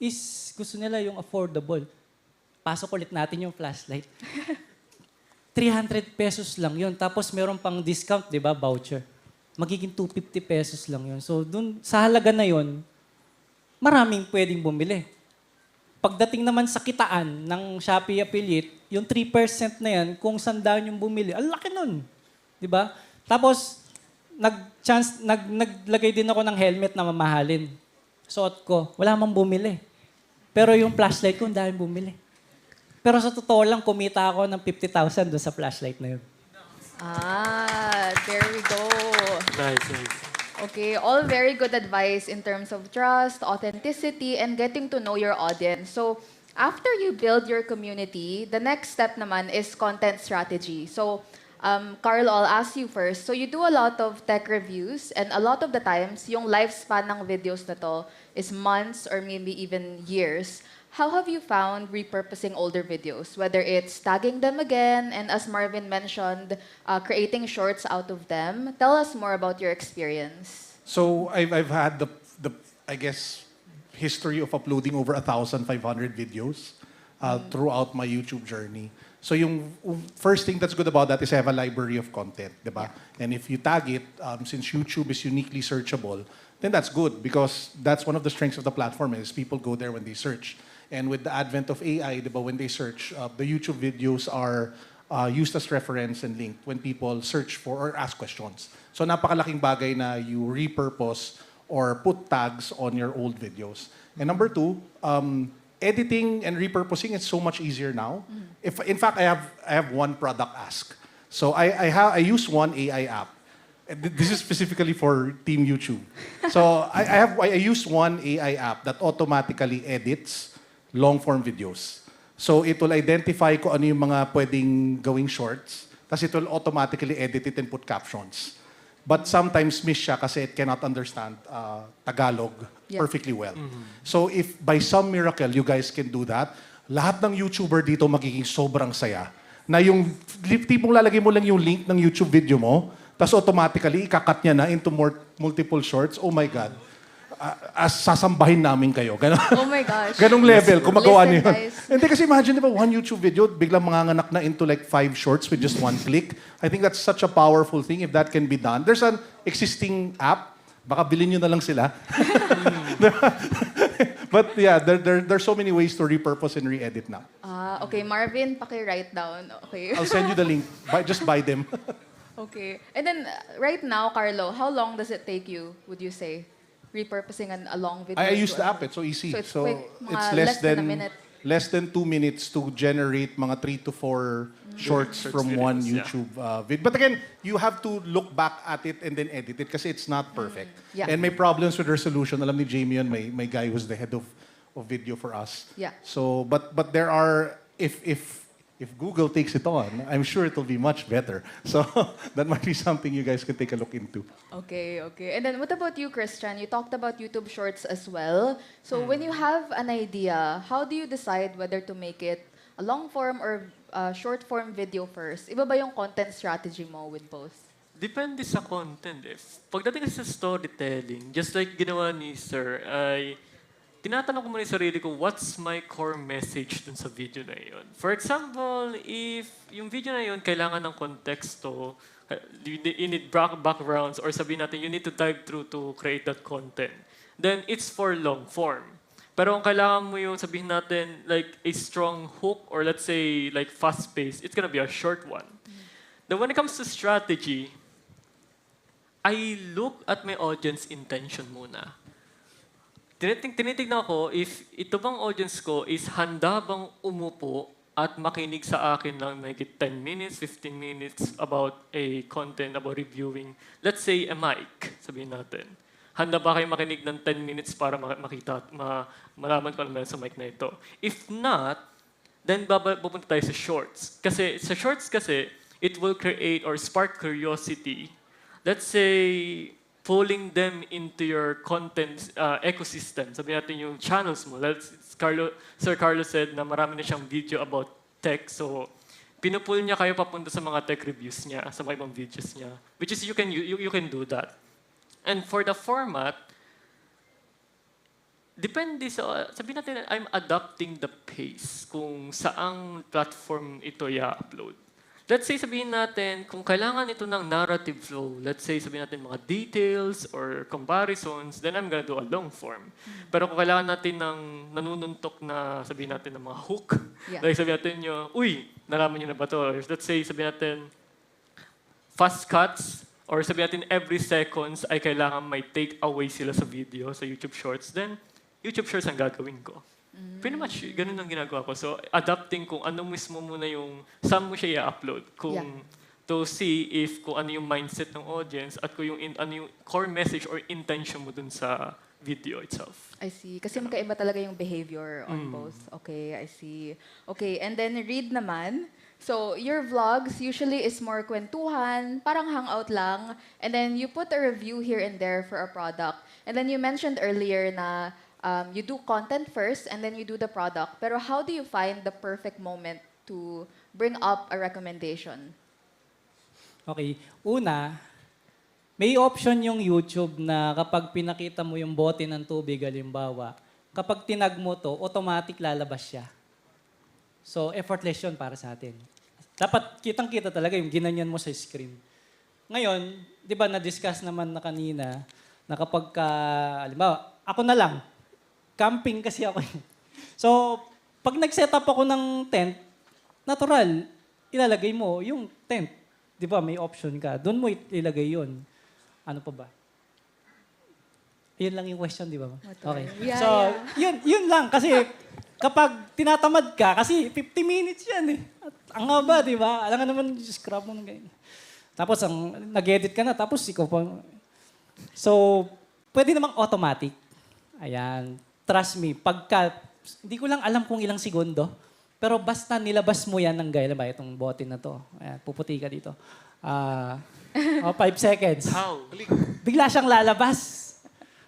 is gusto nila yung affordable. Pasok ulit natin yung flashlight. 300 pesos lang yun. Tapos meron pang discount, di ba? Voucher. Magiging 250 pesos lang yun. So, dun, sa halaga na yun, maraming pwedeng bumili. Pagdating naman sa kitaan ng Shopee affiliate, yung 3% na yan, kung sandaan yung bumili, ang laki nun. Di ba? Tapos, naglagay din ako ng helmet na mamahalin. Suot ko, wala mang bumili. Pero yung flashlight ko, ang daming bumili. Pero sa totoo lang, kumita ako ng 50,000 doon sa flashlight na yun. There we go. Nice. Okay, all very good advice in terms of trust, authenticity, and getting to know your audience. So, after you build your community, the next step naman is content strategy. So, Carl, I'll ask you first. So, you do a lot of tech reviews, and a lot of the times, yung lifespan ng videos na to is months or maybe even years. How have you found repurposing older videos, whether it's tagging them again, and as Marvin mentioned, creating shorts out of them? Tell us more about your experience. So I've had the I guess history of uploading over 1,500 videos throughout my YouTube journey. So yung first thing that's good about that is I have a library of content, diba? Yeah. And if you tag it, since YouTube is uniquely searchable, then that's good because that's one of the strengths of the platform is people go there when they search. And with the advent of AI, diba, when they search, the YouTube videos are used as reference and linked when people search for or ask questions. So napakalaking bagay na you repurpose or put tags on your old videos. And number two, editing and repurposing is so much easier now. In fact, I have one product ask. So I use one AI app. This is specifically for Team YouTube. So I use one AI app that automatically edits long-form videos. So it will identify kung ano yung mga pwedeng gawing shorts, tapos it will automatically edit it and put captions. But sometimes miss siya kasi it cannot understand Tagalog perfectly well. So if by some miracle you guys can do that, lahat ng YouTuber dito magiging sobrang saya. Na yung tipong lalagay mo lang yung link ng YouTube video mo, tapos automatically ikakat niya na into multiple shorts. Oh my God. Sasambahin namin kayo. Ganon. Oh my gosh. Ganong level, kung magawa niyo. Listen, guys. Hindi kasi imagine, di ba, one YouTube video, biglang manganganak na into like 5 shorts with just one click. I think that's such a powerful thing if that can be done. There's an existing app. Baka bilhin nyo na lang sila. But yeah, there's so many ways to repurpose and re-edit now. Okay, Marvin, paki-write down. Okay. I'll send you the link. Just buy them. Okay. And then, right now, Carlo, how long does it take you, would you say, repurposing a long video? I use to the app. It's so easy. So it's quick, it's mga less than a minute. less than 2 minutes to generate mga 3 to 4 shorts from one YouTube video. But again, you have to look back at it and then edit it kasi it's not perfect. Yeah. And may problems with resolution. Alam ni Jamie yun, may guy who's the head of video for us. Yeah. So, but there are, if Google takes it on, I'm sure it'll be much better. So that might be something you guys can take a look into. Okay, okay. And then what about you, Christian? You talked about YouTube Shorts as well. So when you have an idea, how do you decide whether to make it a long form or short form video first? Iba ba yung content strategy mo with both? Depende sa content eh. Pagdating sa storytelling, just like ginawa ni Sir, ay tinatanong ko muna yung sarili ko, what's my core message dun sa video na yun? For example, if yung video na yun kailangan ng konteksto, you need backgrounds, or sabihin natin, you need to dive through to create that content, then it's for long form. Pero kung kailangan mo yung sabihin natin, like a strong hook, or let's say, like fast-paced, it's gonna be a short one. Then when it comes to strategy, I look at my audience intention muna. Tinitignan ko if ito bang audience ko is handa bang umupo at makinig sa akin ng mayigit 10 minutes, 15 minutes about a content, about reviewing. Let's say a mic, sabihin natin. Handa ba kayo makinig ng 10 minutes para makita at malaman ko ano sa mic na ito? If not, then pupunta tayo sa shorts. Kasi sa shorts kasi, it will create or spark curiosity. Let's say, pulling them into your content ecosystem. Sabi natin yung channels mo. Sir Carlo said na marami na siyang video about tech. So, pinupull niya kayo papunta sa mga tech reviews niya, sa mga ibang videos niya. Which is, you can do that. And for the format, depende sa, sabi natin, I'm adapting the pace kung saang platform ito i-upload. Let's say sabihin natin, kung kailangan ito ng narrative flow, let's say sabihin natin mga details or comparisons, then I'm gonna do a long form. Pero kung kailangan natin ng nanununtok na sabihin natin ng mga hook, like sabihin natin nyo, uy, nalaman nyo na ba ito? Or let's say sabihin natin, fast cuts, or sabihin natin every seconds ay kailangan may take away sila sa video, sa YouTube Shorts, then YouTube Shorts ang gagawin ko. Pretty much, ganun ang ginagawa ko. So, adapting kung ano mismo muna yung, saan mo siya i-upload. To see if kung ano yung mindset ng audience at kung ano yung core message or intention mo dun sa video itself. I see. Kasi magkaiba talaga yung behavior on both. Okay, I see. Okay, and then Reed naman. So, your vlogs usually is more kwentuhan, parang hangout lang, and then you put a review here and there for a product. And then you mentioned earlier na you do content first and then you do the product. Pero how do you find the perfect moment to bring up a recommendation? Okay. Una, may option yung YouTube na kapag pinakita mo yung bote ng tubig, halimbawa, kapag tinag mo to, automatic lalabas siya. So, effortless yun para sa atin. Dapat kitang-kita talaga yung ginanyan mo sa screen. Ngayon, di ba na-discuss naman na kanina na kapag halimbawa, ako na lang, camping kasi ako. So, pag nag-set up ako ng tent, natural, ilalagay mo yung tent. Di ba, may option ka. Doon mo ilagay yun. Ano pa ba? Yun lang yung question, di ba? Okay. So, yun lang. Kasi kapag tinatamad ka, kasi 50 minutes yan eh. At ang haba, di ba? Alam nga naman, scrub mo ng ganyan. Tapos nag-edit ka na, tapos ikaw pa. So, pwede namang automatic. Ayan. Trust me, hindi ko lang alam kung ilang segundo, pero basta nilabas mo yan ng gaya, ba, itong bote na to. Ayan, puputi ka dito. 5 seconds. How? Bigla siyang lalabas.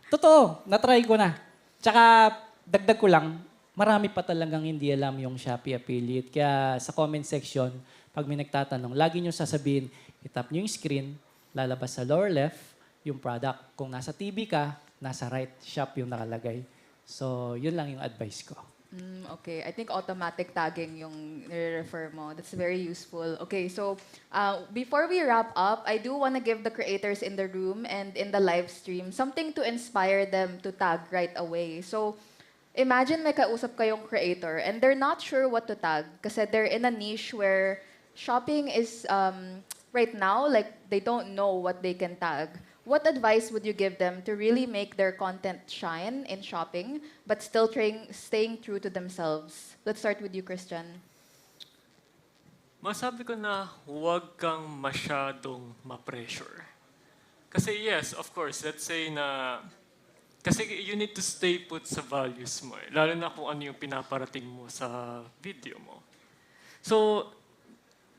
Totoo, na-try ko na. Tsaka, dagdag ko lang, marami pa talagang hindi alam yung Shopee affiliate. Kaya sa comment section, pag may nagtatanong, lagi nyo sasabihin, itap nyo yung screen, lalabas sa lower left, yung product. Kung nasa TV ka, nasa right shop yung nakalagay. So, yun lang yung advice ko. Okay, I think automatic tagging yung nire-refer mo. That's very useful. Okay, so before we wrap up, I do want to give the creators in the room and in the live stream something to inspire them to tag right away. So imagine may kausap kayong creator and they're not sure what to tag kasi they're in a niche where shopping is right now, like they don't know what they can tag. What advice would you give them to really make their content shine in shopping, but still staying true to themselves? Let's start with you, Christian. Masabi ko na huwag kang masyadong ma-pressure. Kasi yes, of course, let's say na... Kasi you need to stay put sa values mo. Lalo na kung ano yung pinaparating mo sa video mo. So,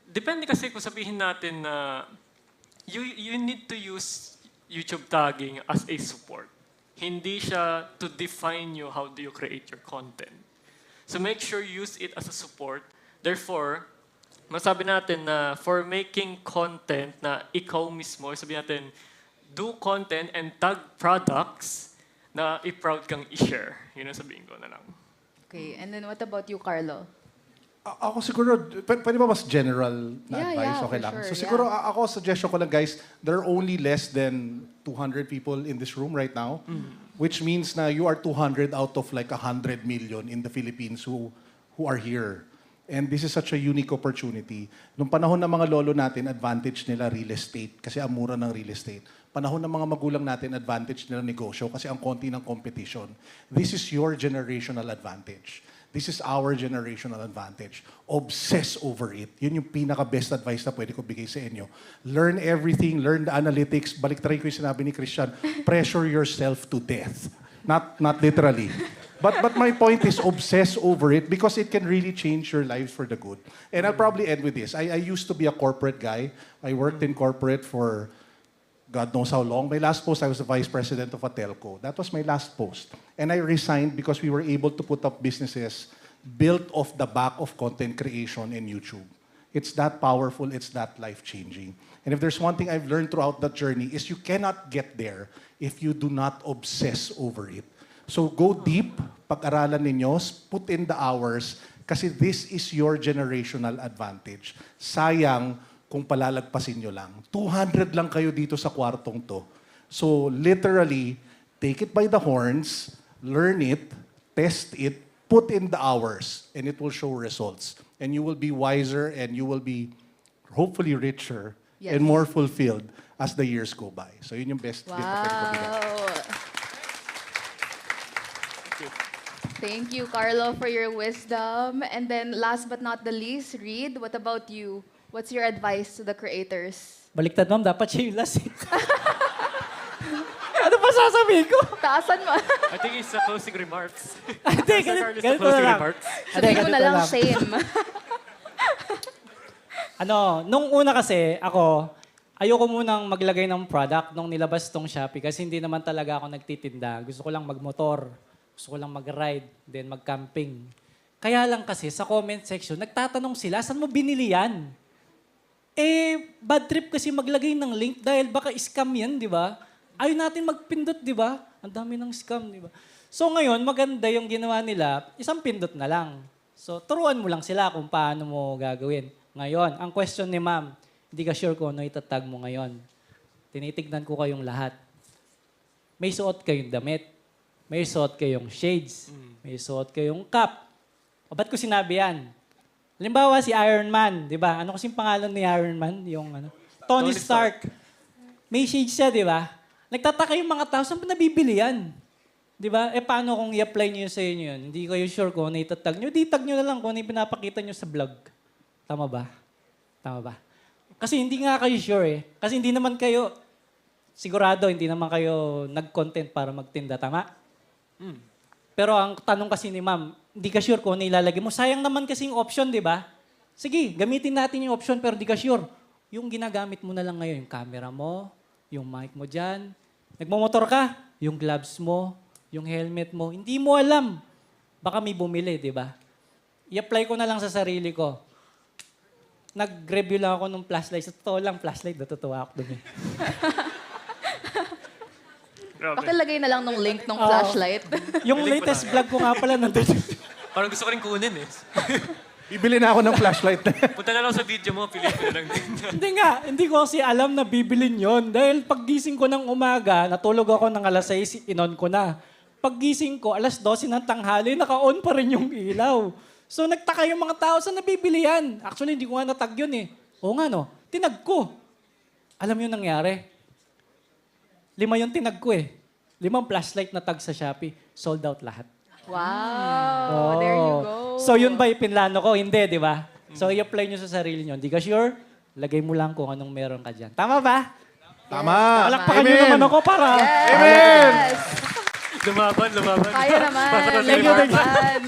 depende kasi kung sabihin natin na you need to use YouTube tagging as a support. Hindi siya to define you how do you create your content. So make sure you use it as a support. Therefore, masabi natin na for making content na ikaw mismo, sabi natin, do content and tag products na i-proud kang i-share. Yun ang sabihin ko na lang. Okay, and then what about you, Carlo? Ako siguro, pwede ba mas general na Yeah, advice? yeah, Okay for lang. sure, So siguro ako, suggestion ko lang guys, there are only less than 200 people in this room right now, which means na you are 200 out of like 100 million in the Philippines who are here. And this is such a unique opportunity. Nung panahon ng mga lolo natin, advantage nila real estate kasi ang mura ng real estate. Panahon ng mga magulang natin, advantage nila negosyo kasi ang konti ng competition. This is your generational advantage. This is our generational advantage. Obsess over it. Yun yung pinaka-best advice na pwede ko bigay sa inyo. Learn everything, learn the analytics. Baliktarin ko yung sinabi ni Christian, pressure yourself to death. Not literally. But my point is obsess over it because it can really change your lives for the good. And I'll probably end with this. I used to be a corporate guy. I worked in corporate for God knows how long. My last post, I was the vice president of a telco. That was my last post. And I resigned because we were able to put up businesses built off the back of content creation in YouTube. It's that powerful, it's that life-changing. And if there's one thing I've learned throughout that journey is you cannot get there if you do not obsess over it. So go deep, pag-aralan ninyo, put in the hours, kasi this is your generational advantage. Sayang, kung palalagpasin nyo lang. 200 lang kayo dito sa kwartong to. So literally, take it by the horns, learn it, test it, put in the hours, and it will show results. And you will be wiser and you will be hopefully richer and more fulfilled as the years go by. So yun yung best gift na pwede ko bigay. Thank you, Carlo, for your wisdom. And then last but not the least, Reed, what about you? What's your advice to the creators? Baliktad, ma'am. Dapat siya yung last. Ano pa sasabihin ko? Taasan mo. I think it's the closing remarks. Hindi, Carlos, the ganito na closing lang. remarks. Sabihin mo na lang, same. Nung una kasi, ayoko munang maglagay ng product nung nilabas tong Shopee kasi hindi naman talaga ako nagtitinda. Gusto ko lang magmotor, gusto ko lang mag-ride, then mag-camping. Kaya lang kasi sa comment section, nagtatanong sila, saan mo binili yan? Bad trip kasi maglagay ng link dahil baka scam yan, di ba? Ayaw natin magpindot, di ba? Ang dami ng scam, di ba? So ngayon, maganda yung ginawa nila, isang pindot na lang. So turuan mo lang sila kung paano mo gagawin. Ngayon, ang question ni ma'am, hindi ka sure kung ano itatag mo ngayon. Tinitignan ko kayong lahat. May suot kayong damit. May suot kayong shades. May suot kayong cap. O ba't ko sinabi yan? Halimbawa si Iron Man, di ba? Ano kasing pangalan ni Iron Man? Yung Tony Stark. May shades siya, di ba? Nagtataka yung mga tao, saan pa nabibili yan? Di ba? Paano kung i-apply niyo sa inyo yun? Hindi kayo sure kung ano itatag nyo. Di tag nyo na lang kung ano yung pinapakita nyo sa vlog. Tama ba? Tama ba? Kasi hindi nga kayo sure eh. Kasi hindi naman kayo, sigurado, hindi naman kayo nag-content para magtinda, tama? Pero ang tanong kasi ni ma'am, hindi ka sure kung ano ilalagay mo. Sayang naman kasi yung option, di ba? Sige, gamitin natin yung option pero di ka sure. Yung ginagamit mo na lang ngayon, yung camera mo, yung mic mo dyan. Nagmamotor ka, yung gloves mo, yung helmet mo. Hindi mo alam. Baka may bumili, di ba? I-apply ko na lang sa sarili ko. Nag-review lang ako ng flashlight. Sa totoo lang, flashlight, natutuwa ako dun eh. Pakilagay na lang nung link ng flashlight. Yung latest vlog ko nga pala nandun. Parang gusto ko rin kunin eh. Bibili na ako ng flashlight. Punta na lang sa video mo, piliin ko na lang din. Hindi ko kasi alam na bibilin yon. Dahil paggising ko ng umaga, natulog ako ng alas 6, inon ko na. Paggising ko, alas 12 ng tanghali, naka-on pa rin yung ilaw. So nagtaka yung mga tao, saan nabibili yan? Actually, hindi ko nga natag yun eh. Oo nga no, tinag ko. Alam yung nangyari? 5 yung tinag ko eh. 5 flashlight na tag sa Shopee. Sold out lahat. Wow, there you go. So yun ba ipinlano ko? Hindi, di ba? So i-apply nyo sa sarili nyo. Hindi ka sure? Lagay mo lang kung anong meron ka dyan. Tama ba? Tama. Palakpakan nyo naman ako para... Amen! Yes. Lumaban. Kaya naman. Thank you. Lumaban.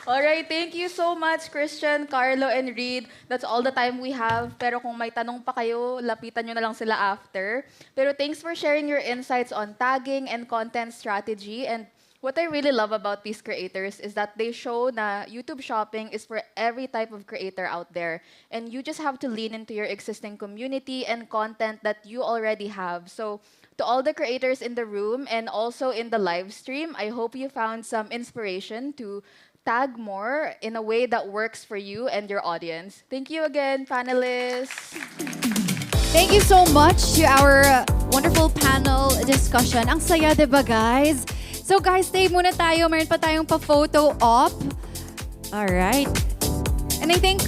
Alright, thank you so much, Christian, Carlo, and Reed. That's all the time we have. Pero kung may tanong pa kayo, lapitan nyo na lang sila after. Pero thanks for sharing your insights on tagging and content strategy. And what I really love about these creators is that they show na YouTube shopping is for every type of creator out there. And you just have to lean into your existing community and content that you already have. So to all the creators in the room and also in the live stream, I hope you found some inspiration to tag more in a way that works for you and your audience. Thank you again, panelists. Thank you so much to our wonderful panel discussion. Ang saya, diba guys? So guys, stay muna tayo. Meron pa tayong pa-photo op. Alright. And I think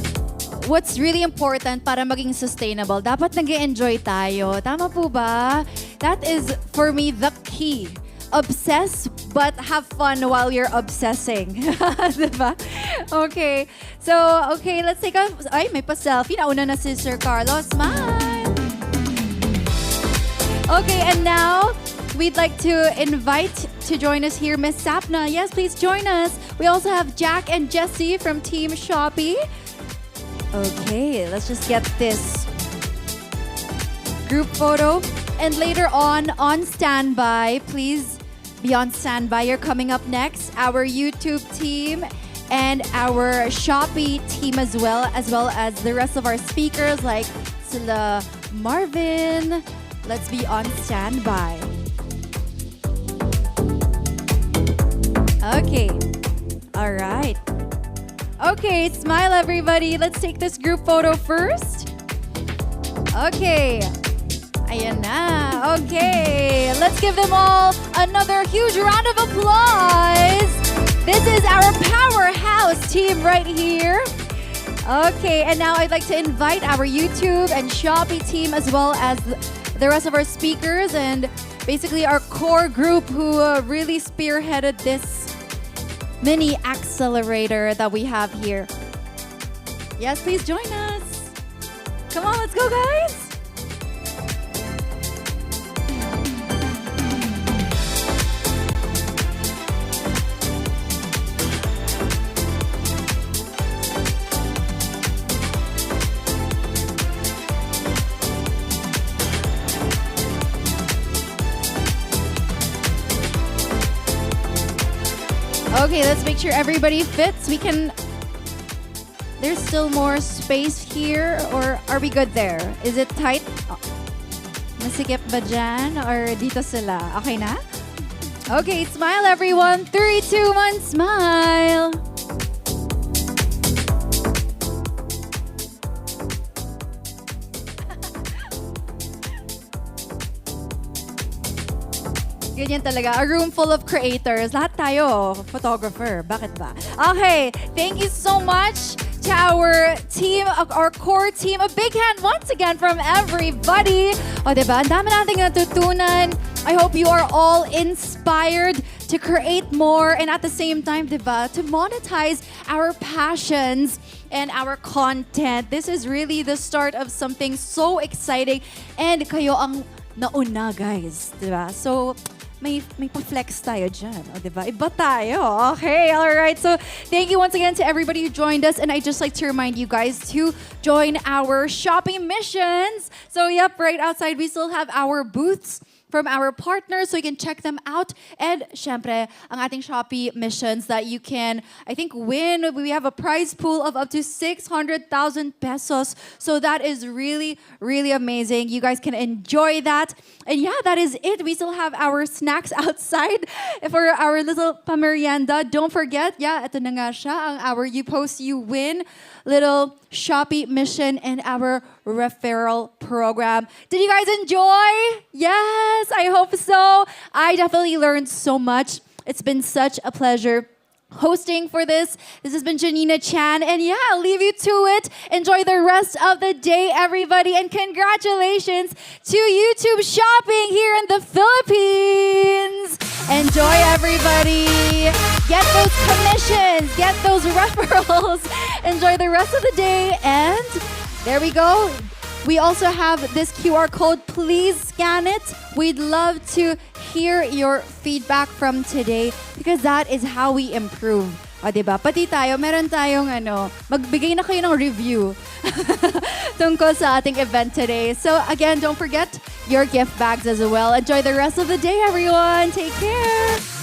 what's really important para maging sustainable, dapat nag-enjoy tayo. Tama po ba? That is, for me, the key. Obsess, but have fun while you're obsessing. Diba? Okay. So, okay, let's take a... Ay, may pa-selfie. Nauna na si Sir Carlos. Smile! Okay, and now, we'd like to invite to join us here, Miss Sapna. Yes, please join us. We also have Jack and Jesse from Team Shopee. Okay, let's just get this group photo. And later on standby, please be on standby. You're coming up next. Our YouTube team and our Shopee team as well as the rest of our speakers like sila Marvin. Let's be on standby. Okay. All right. Okay, smile everybody. Let's take this group photo first. Okay. Ayan na. Okay. Let's give them all another huge round of applause. This is our powerhouse team right here. Okay, and now I'd like to invite our YouTube and Shopee team as well as the rest of our speakers and basically our core group who really spearheaded this Mini-Accelerator that we have here. Yes, please join us. Come on, let's go, guys. Okay, let's make sure everybody fits. There's still more space here, or are we good there? Is it tight? Masikip ba dyan? Or dito sila? Okay na? Okay, smile everyone. 3, 2, 1, smile! Ganyan talaga. A room full of creators. Lahat tayo, photographer. Bakit ba? Okay, thank you so much to our team, our core team. A big hand once again from everybody. O diba? Ang dami nating natutunan. I hope you are all inspired to create more, and at the same time, diba, to monetize our passions and our content. This is really the start of something so exciting. And kayo ang nauna, guys. Diba? So, may pa-flex tayo dyan. O, diba? Iba tayo. Okay, all right. So, thank you once again to everybody who joined us. And I'd just like to remind you guys to join our shopping missions. So, yep, right outside, we still have our booths from our partners, so you can check them out. And syempre, ang ating Shopee missions that you can, I think, win. We have a prize pool of up to 600,000 pesos. So that is really, really amazing. You guys can enjoy that. And yeah, that is it. We still have our snacks outside for our little pamerienda. Don't forget, yeah, ito na nga siya, ang our You Post, You Win little Shopee mission and our referral program. Did you guys enjoy? Yes, I hope so. I definitely learned so much. It's been such a pleasure hosting for this. This has been Janina Chan, and yeah, I'll leave you to it. Enjoy the rest of the day, everybody, and congratulations to YouTube Shopping here in the Philippines. Enjoy, everybody. Get those commissions, get those referrals. Enjoy the rest of the day, and there we go. We also have this QR code. Please scan it. We'd love to hear your feedback from today because that is how we improve. O, diba? Pati tayo, meron tayong magbigay na kayo ng review tungkol sa ating event today. So again, don't forget your gift bags as well. Enjoy the rest of the day, everyone. Take care.